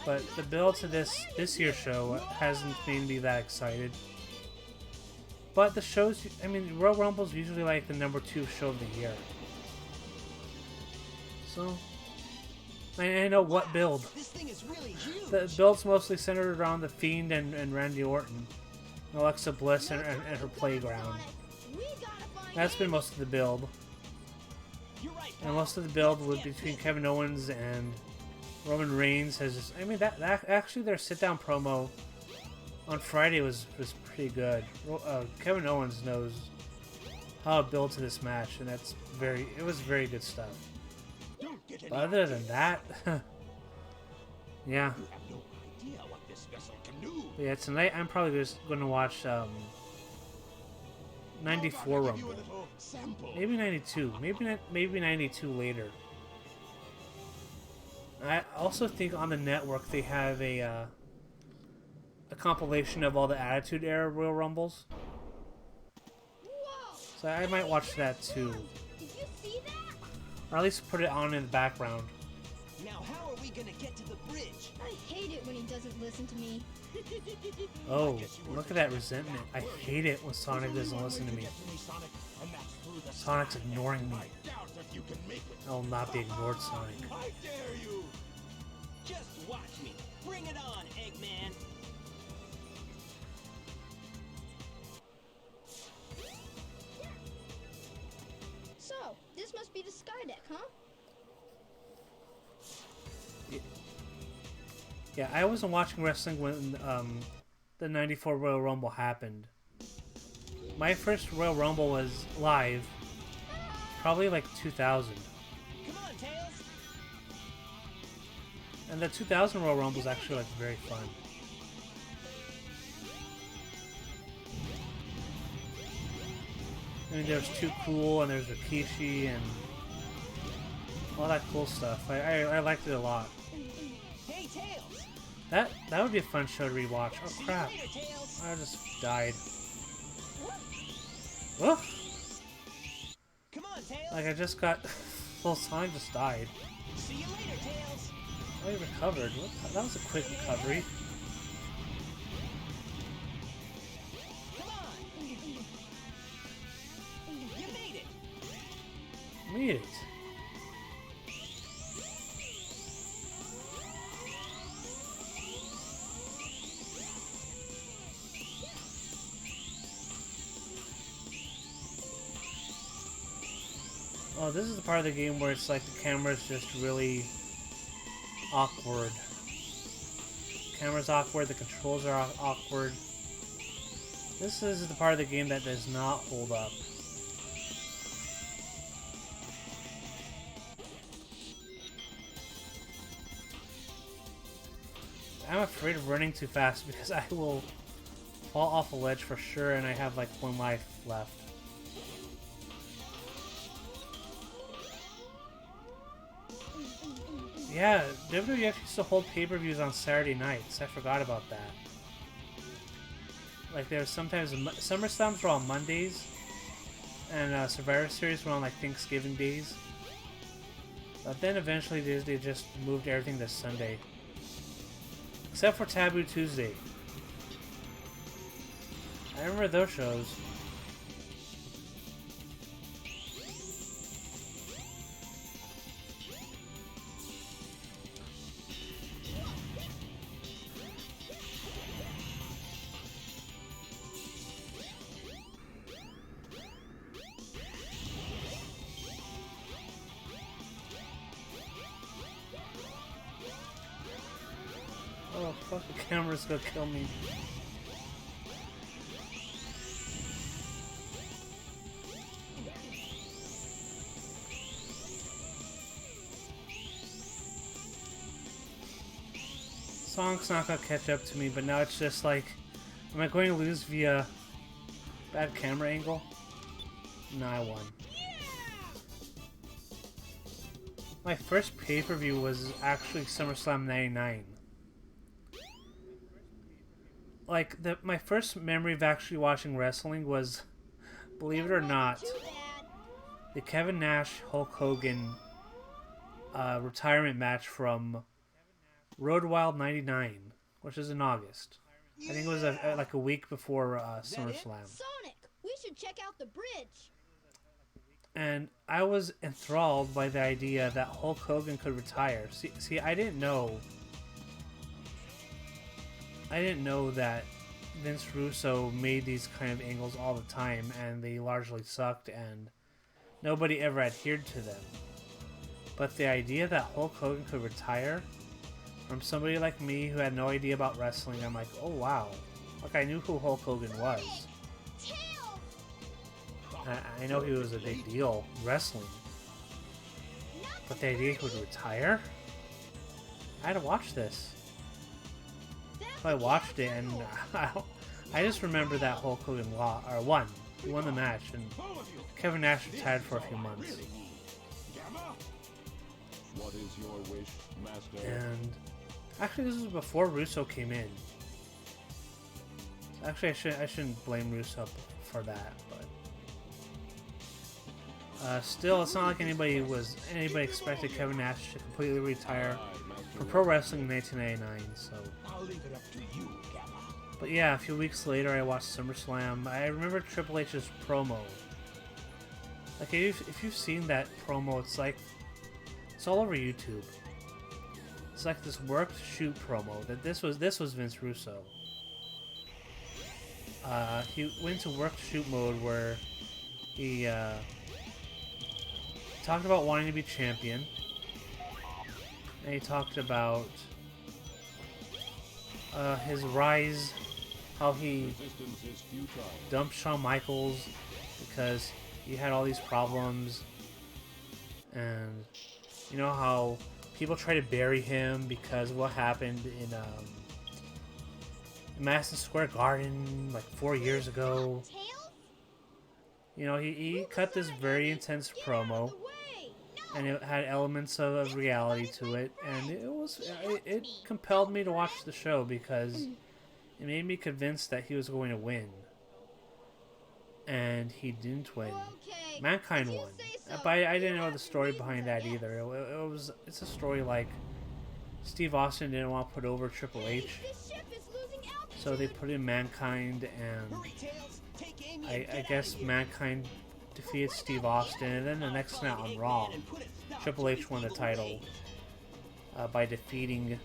but the build to this year's show hasn't made me that excited. But the shows, I mean, Royal Rumble's usually like the #2 show of the year. So, I know what build. This thing is really huge. The build's mostly centered around the Fiend and Randy Orton, Alexa Bliss and her playground. That's been most of the build. And most of the build was between Kevin Owens and Roman Reigns. Has just, I mean, that actually their sit-down promo on Friday was pretty good. Kevin Owens knows how to build to this match, and it was very good stuff. But other than that, yeah. But yeah, tonight I'm probably just going to watch 94 Rumble. Maybe 92. Maybe 92 later. I also think on the network they have a compilation of all the Attitude Era Royal Rumbles. So I might watch that too. Did you see that? Or at least put it on in the background. Now, how are we gonna get to the bridge? I hate it when he doesn't listen to me. Oh, look at that resentment. I hate it when Sonic doesn't listen to me. Sonic's ignoring me. I will not be ignored, Sonic. I dare you! Just watch me. Bring it on, Eggman. So, this must be the Skydeck, huh? Yeah, I wasn't watching wrestling when the '94 Royal Rumble happened. My first Royal Rumble was live, probably like 2000. Come on, Tails. And the 2000 Royal Rumble was actually like very fun. I mean, there's Too Cool and there's Rikishi and all that cool stuff. I liked it a lot. Hey, Tails. That would be a fun show to rewatch. Oh See crap! you later, Tails. I just died. Whoa! Come on, Tails. Like I just got full Sonic just died. See you later, Tails. Oh, he recovered. That was a quick recovery. Come on. You made it. Made it. Oh, this is the part of the game where it's like the camera's just really awkward. Camera's awkward, the controls are awkward. This is the part of the game that does not hold up. I'm afraid of running too fast because I will fall off a ledge for sure, and I have like 1 life left. Yeah, WWE actually used to hold pay-per-views on Saturday nights. I forgot about that. Like there's sometimes SummerSlams were on Mondays, and Survivor Series were on like Thanksgiving days. But then eventually they just moved everything to Sunday, except for Taboo Tuesday. I remember those shows. Oh, fuck, the camera's gonna kill me. Song's not gonna catch up to me, but now it's just like, am I going to lose via bad camera angle? No, I won. My first pay-per-view was actually SummerSlam 99. Like, my first memory of actually watching wrestling was, believe it or not, the Kevin Nash Hulk Hogan retirement match from Road Wild 99, which is in August. I think it was like a week before SummerSlam. Sonic, we should check out the bridge. And I was enthralled by the idea that Hulk Hogan could retire. See, I didn't know that Vince Russo made these kind of angles all the time, and they largely sucked, and nobody ever adhered to them. But the idea that Hulk Hogan could retire from somebody like me who had no idea about wrestling, I'm like, oh wow. Like, I knew who Hulk Hogan was. I know he was a big deal in wrestling. But the idea he would retire? I had to watch this. So I watched it, and I just remember that Hulk Hogan won. He won the match, and Kevin Nash retired for a few months. What is your wish, Master? And actually, this was before Russo came in. So actually, I shouldn't blame Russo for that, but still, it's not like anybody expected Kevin Nash to completely retire from pro wrestling in 1999. So, I'll leave it up to you, Gamma. but yeah, a few weeks later, I watched SummerSlam. I remember Triple H's promo. Like, if you've seen that promo, it's all over YouTube. It's like this worked shoot promo. That this was Vince Russo. He went to worked shoot mode where he talked about wanting to be champion, and he talked about his rise, how he Resistance is futile. dumped Shawn Michaels because he had all these problems, and you know how people try to bury him because of what happened in Madison Square Garden like 4 years ago. Tails? You know, he cut this very intense promo, and it had elements of reality to it, and it compelled me to watch the show because it made me convinced that he was going to win, and he didn't win. Okay. Mankind if you won, say so. but I You didn't know have the your story reasons, behind I that guess. either. It's a story like Steve Austin didn't want to put over Triple H, This ship is losing altitude. so they put in Mankind, and Hurry, Tails. Take Amy and I get guess out of here. Mankind defeated Steve Austin, and then the next night on Raw, Triple H won the title by defeating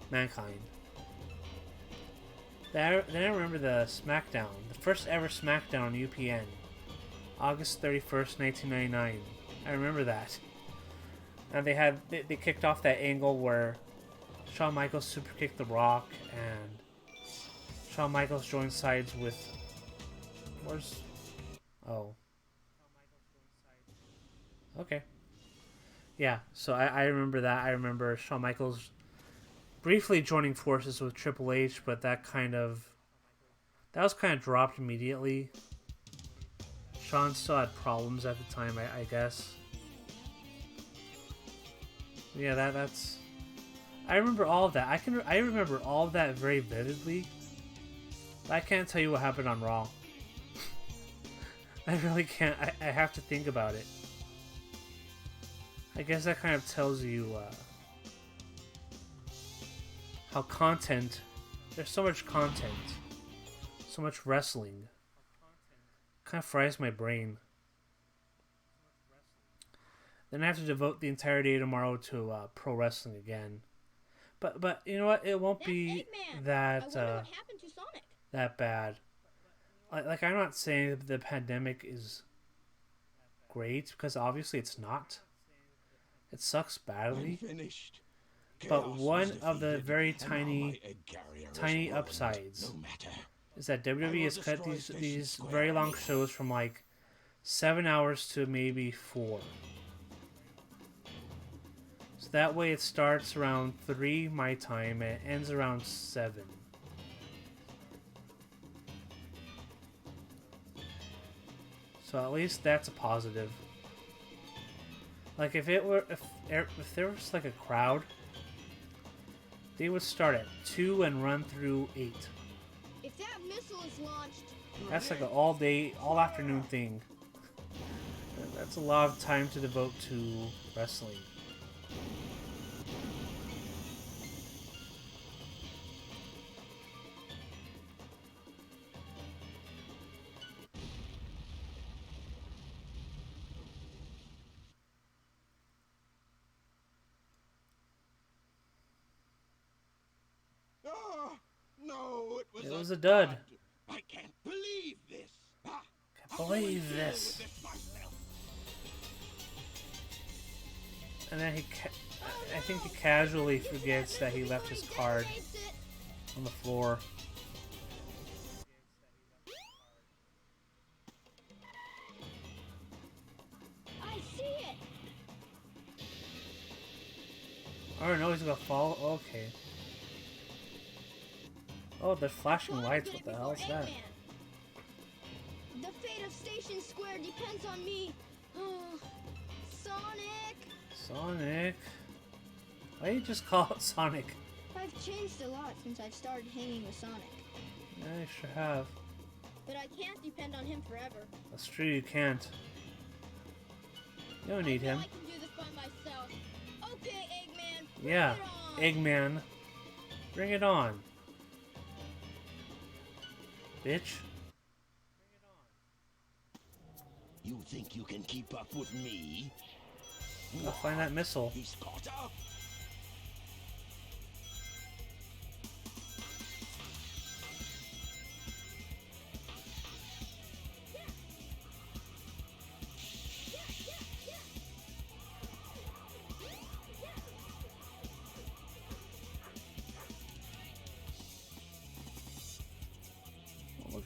Mankind. Then I remember the SmackDown, the first ever SmackDown on UPN, August 31st, 1999. I remember that. And they kicked off that angle where Shawn Michaels super kicked The Rock, and Shawn Michaels joined sides with okay. Yeah, so I remember that. I remember Shawn Michaels briefly joining forces with Triple H, but that was kind of dropped immediately. Shawn still had problems at the time, I guess. Yeah, that's. I remember all of that. I remember all of that very vividly. But I can't tell you what happened on Raw. I really can't. I have to think about it. I guess that kind of tells you how there's so much content, so much wrestling. Kind of fries my brain. Then I have to devote the entire day tomorrow to pro wrestling again. But you know what? It won't That's be Eggman. I that wonder what happened to Sonic. that bad. Like I'm not saying that the pandemic is great, because obviously it's not. It sucks badly. Finished. But Chaos one is of the defeated, very and now tiny my egg carrier is tiny ruined. upsides No matter. is that WWE has cut destroy these Station Square. very long shows from like 7 hours to maybe 4. So that way it starts around 3 my time and it ends around 7. So at least that's a positive. Like if there was like a crowd, they would start at 2 and run through 8. If that missile is launched, That's like an all day, all afternoon thing. That's a lot of time to devote to wrestling. Oh, no, It was a dud. dud. I can't believe this. Ah, Can't believe deal this. with this myself. And then I think he casually forgets that he left his card Taste it. on the floor. I see it. Oh no, he's gonna fall. Okay. Oh, they're flashing Gotta lights. get What it the hell is before that? Eggman. The fate of Station Square depends on me. Sonic! Sonic. Why did you just call it Sonic? I've changed a lot since I've started hanging with Sonic. Yeah, you sure have. But I can't depend on him forever. That's true, you can't. You don't need I know him. I can do this by myself. Okay, Eggman. Bring Yeah, it on. Eggman. Bring it on. Bitch. You think you can keep up with me? I'll find that missile. He's caught up.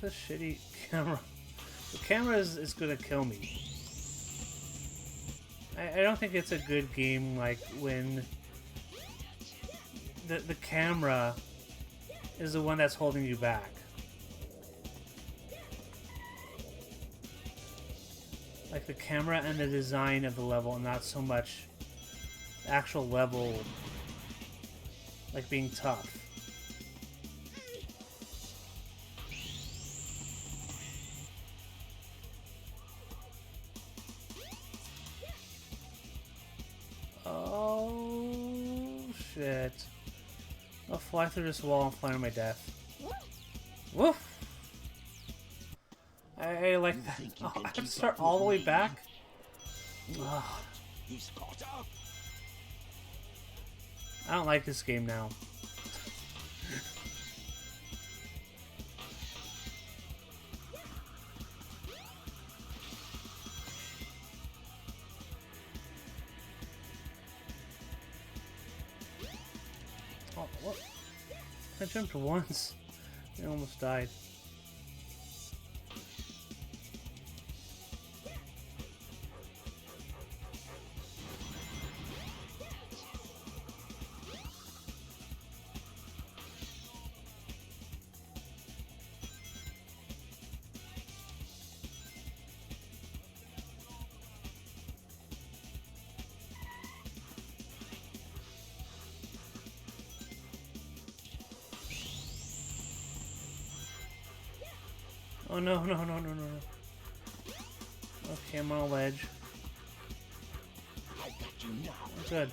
Look at this shitty camera. The camera is gonna kill me. I don't think it's a good game like when the camera is the one that's holding you back. Like the camera and the design of the level, and not so much the actual level like being tough. Oh shit. I'll fly through this wall and fly to my death. Woof! I like that. Oh, I have to start all the way back? Ugh. He's caught up. I don't like this game now. Oh, what? I jumped once. I almost died. Oh no, no, no, no, no, no. Okay, I'm on a ledge. I got you now. Good.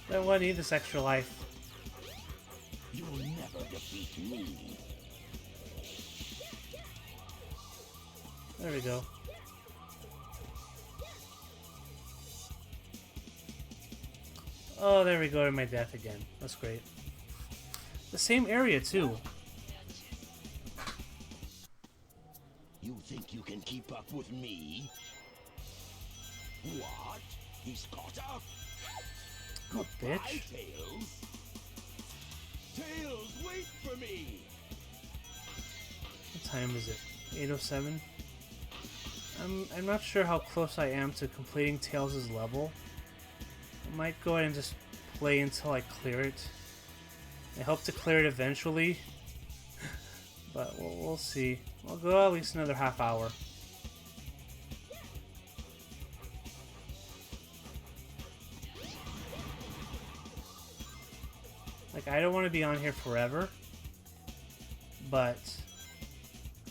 Then why need this extra life? You'll never defeat me. There we go. Oh, there we go to my death again. That's great. The same area, too. You think you can keep up with me? What? He's caught up? Oh, Goodbye, bitch. Tails. Tails, wait for me! What time is it? 8:07? I'm not sure how close I am to completing Tails' level. I might go ahead and just play until I clear it. I hope to clear it eventually. But we'll see. I'll go at least another half hour. Like, I don't want to be on here forever, but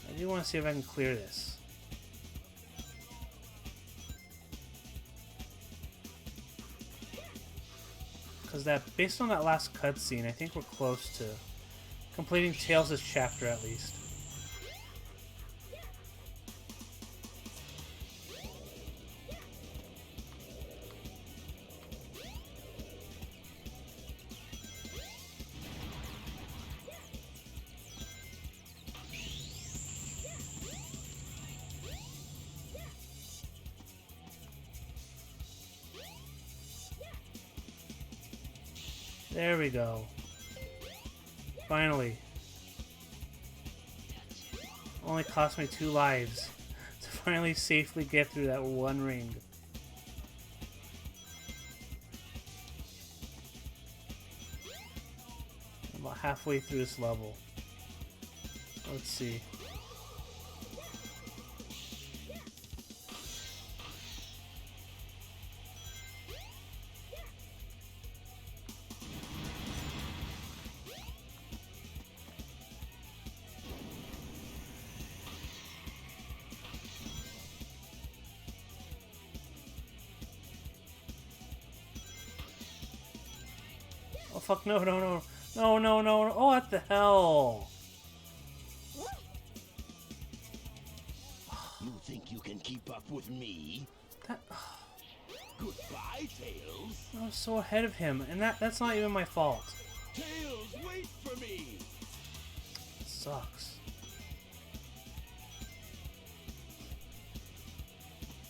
I do want to see if I can clear this. Because based on that last cutscene, I think we're close to completing Tails' chapter at least. There we go. Finally. Only cost me 2 lives to finally safely get through that one ring. I'm about halfway through this level. Let's see. Oh fuck, no, no, no. No, no, no, no. Oh, what the hell? You think you can keep up with me? That, Goodbye, Tails. I was so ahead of him, and that's not even my fault. Tails, wait for me! It sucks.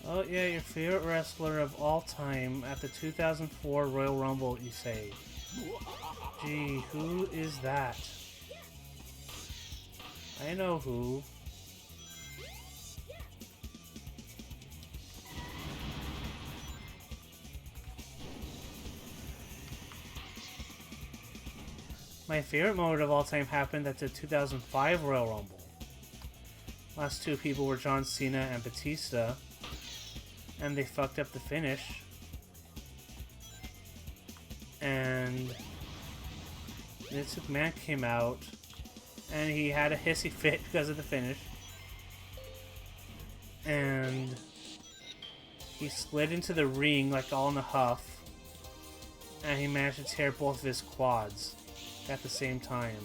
Oh yeah, your favorite wrestler of all time at the 2004 Royal Rumble, you say. Gee, who is that? I know who. My favorite moment of all time happened at the 2005 Royal Rumble. Last two people were John Cena and Batista, and they fucked up the finish. And Vince McMahon came out, and he had a hissy fit because of the finish. And he slid into the ring like all in a huff, and he managed to tear both of his quads at the same time.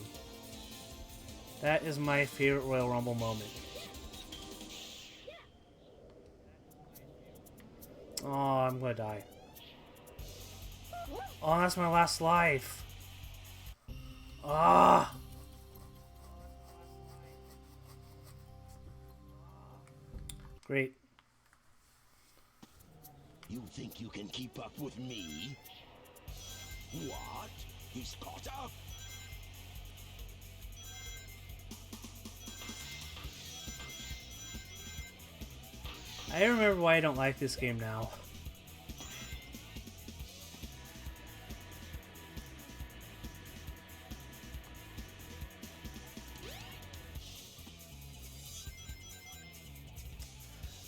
That is my favorite Royal Rumble moment. Oh, I'm gonna die. Oh, that's my last life. Ah. Great. You think you can keep up with me? What? He's caught up? I remember why I don't like this game now.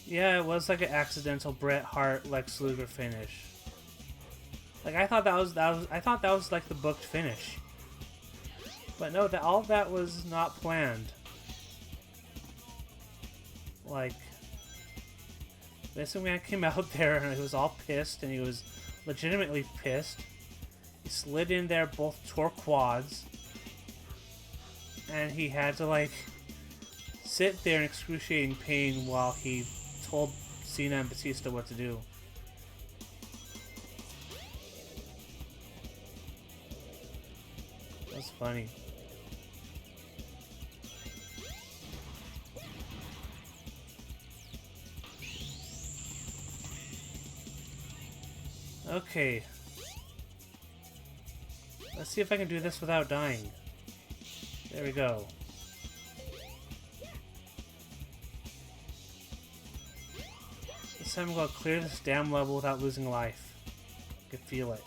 Yeah, it was like an accidental Bret Hart Lex Luger finish. Like I thought that was like the booked finish. But no, that all of that was not planned. Like Vince McMahon came out there and he was all pissed, and he was legitimately pissed. He slid in there, both tore quads, and he had to like sit there in excruciating pain while he told Cena and Batista what to do. That's funny. Okay. Let's see if I can do this without dying. There we go. This time I'm gonna clear this damn level without losing life. I can feel it.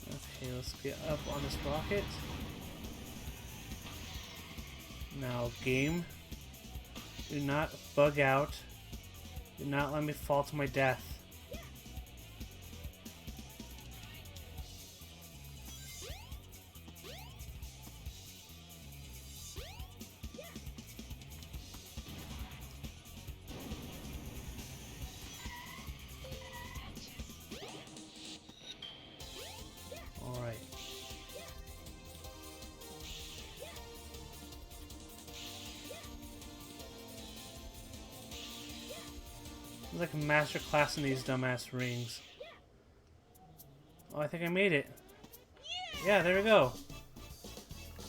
Okay, let's get up on this rocket. Now, game, do not bug out. Do not let me fall to my death. Alright. It's like a master class in these dumbass rings. Oh, I think I made it. Yeah, there we go.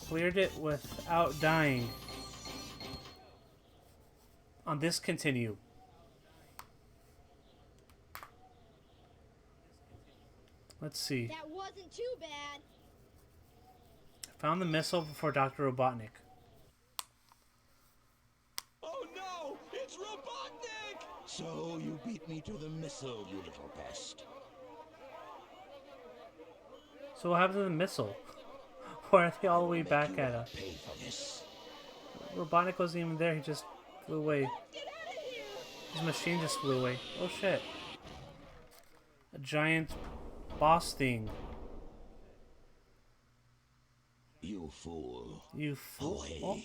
Cleared it without dying. On this continue. Let's see. That wasn't too bad. Found the missile before Dr. Robotnik. Oh no! It's Robotnik! So you beat me to the missile, you little pest. So what happened to the missile? Why are they all the way back at us? Pay for this. Robotnik wasn't even there, he just flew away. His machine just flew away. Oh shit. A giant boss thing. You fool. You fool. Away, Oh.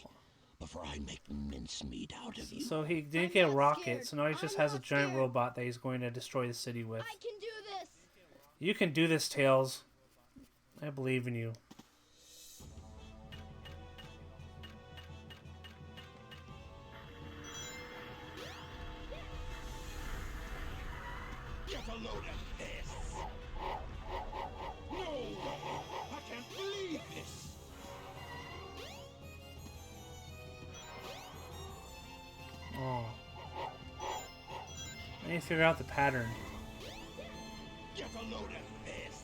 before I make mincemeat out of you. So he didn't I'm get a not rocket, scared. so now he just I'm has a not giant scared. robot that he's going to destroy the city with. I can do this. You can do this, Tails. I believe in you. Get a load of this! No way! need to figure out the pattern. Get a load of this.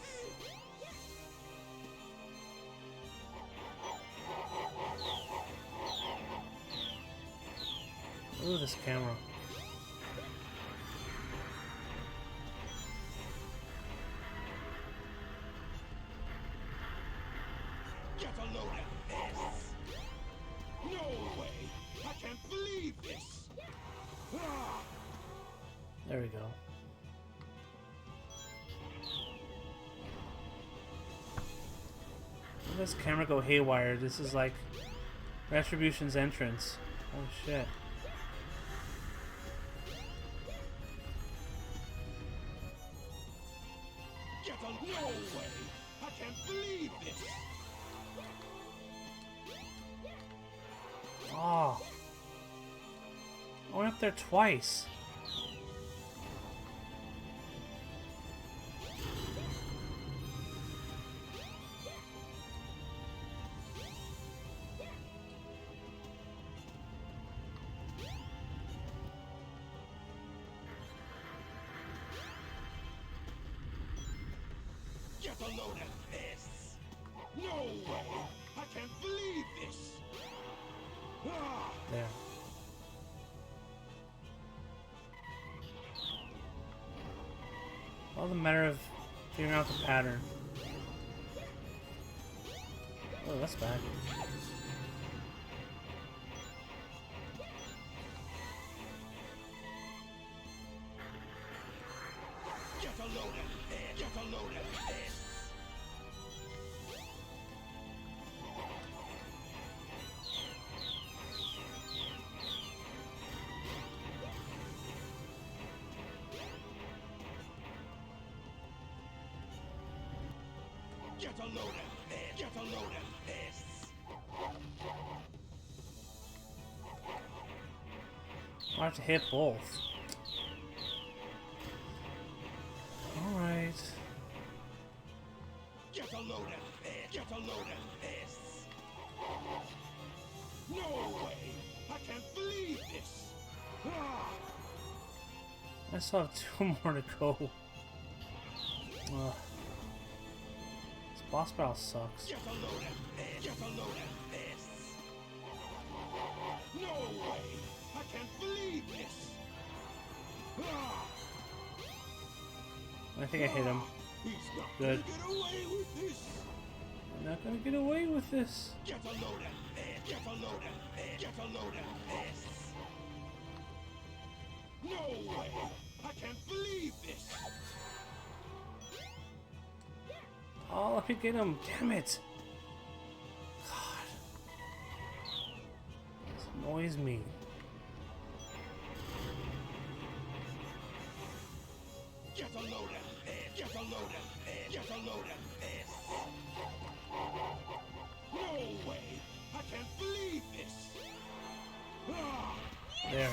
Ooh, this camera. Get a load of this. No way. I can't believe this. Ah. There we go. Let this camera go haywire. This is like Retribution's entrance. Oh shit. Get a no way. I can't believe this. Oh. I went up there twice. Get a load of this. No way. I can't believe this. Ah. There. All the matter of figuring out the pattern. Oh, that's bad. Get a load of this. Get a load of this. Get a load of this. Get a load of this. I have to hit both. Alright. Get a load of this. Get a load of this. No way. I can't believe this. Ah. I still have 2 more to go. Ugh. This boss battle sucks. Get a load of this. Get a load of this. No way. I can't believe this. Ah. I think I hit him. He's not Good. gonna get away with this. I'm not gonna get away with this. Get a load of this. Get a load of this. Get a load of this. No way. I can't believe this. Oh, let me get him. Damn it. God. This annoys me. Get a load of this. Get a load of this. Get a load of this. No way. I can't believe this. Ah. There.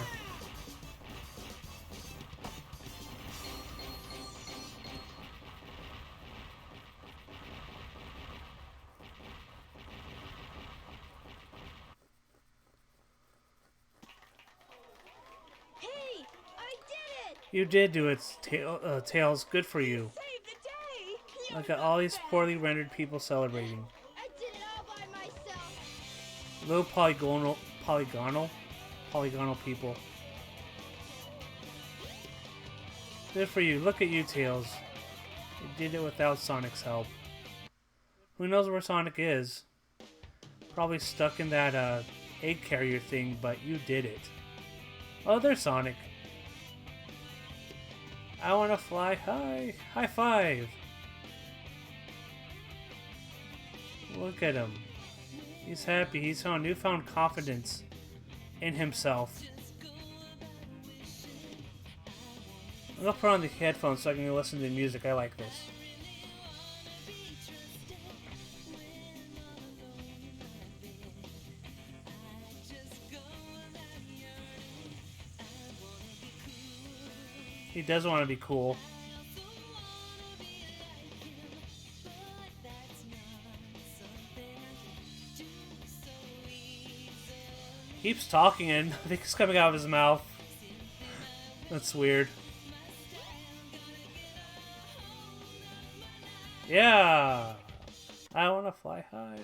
Hey, I did it! You did do it, Tails. Good for you. Saved the day! Look at all these poorly rendered people celebrating. I did it all by myself. Little polygonal people. Good for you. Look at you, Tails. You did it without Sonic's help. Who knows where Sonic is? Probably stuck in that egg carrier thing, but you did it. Oh, there's Sonic. I want to fly high. High five. Look at him. He's happy. He's found newfound confidence in himself. I'm gonna put on the headphones so I can listen to the music. I like this. He does want to be cool. Keeps talking and nothing's coming out of his mouth. That's weird. Yeah! I wanna fly high.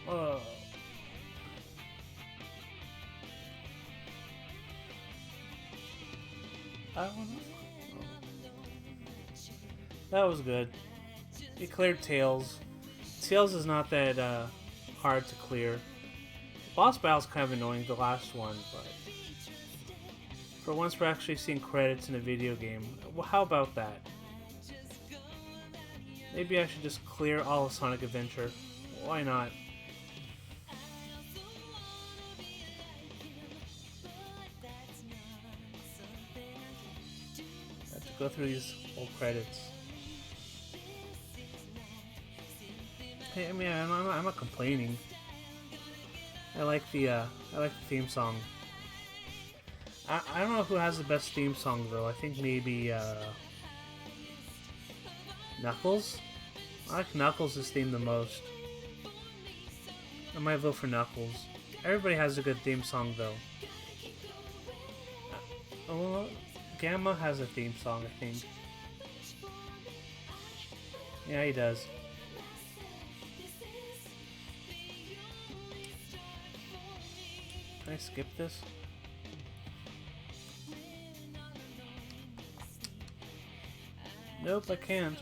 Oh. I wanna. Oh. That was good. He cleared Tails. Tails is not that hard to clear. Boss battle's kind of annoying, the last one, but for once we're actually seeing credits in a video game. Well, how about that? Maybe I should just clear all of Sonic Adventure. Why not? I have to go through these old credits. Hey, I mean, I'm not complaining. I like the theme song. I don't know who has the best theme song though. I think maybe Knuckles. I like Knuckles' theme the most. I might vote for Knuckles. Everybody has a good theme song though. Well, Gamma has a theme song, I think. Yeah, he does. Can I skip this? Nope, I can't.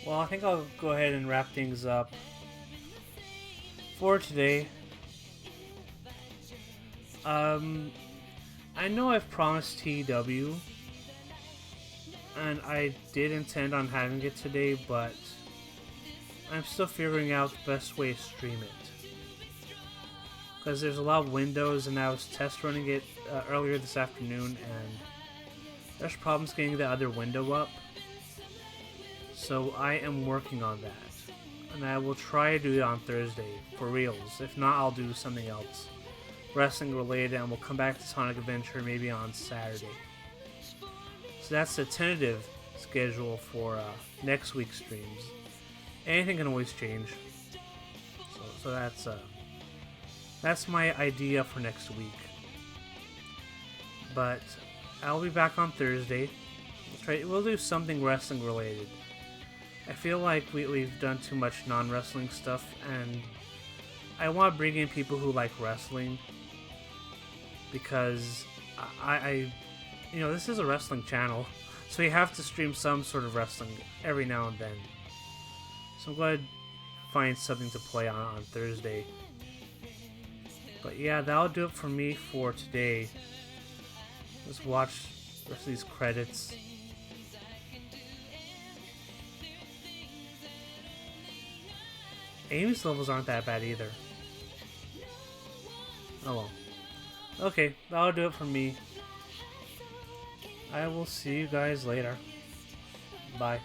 Well, I think I'll go ahead and wrap things up for today. I know I've promised TEW, and I did intend on having it today, but I'm still figuring out the best way to stream it. Because there's a lot of windows, and I was test running it earlier this afternoon, and there's problems getting the other window up. So I am working on that, and I will try to do it on Thursday for reals. If not, I'll do something else wrestling related, and we'll come back to Sonic Adventure maybe on Saturday. So that's the tentative schedule for next week's streams. Anything can always change. So that's my idea for next week. But I'll be back on Thursday. We'll do something wrestling related. I feel like we've done too much non-wrestling stuff, and I want to bring in people who like wrestling, because I this is a wrestling channel, so you have to stream some sort of wrestling every now and then. So I'm going to find something to play on Thursday. But yeah, that'll do it for me for today. Let's watch the rest of these credits. Amy's levels aren't that bad either. Oh well. Okay, that'll do it for me. I will see you guys later. Bye.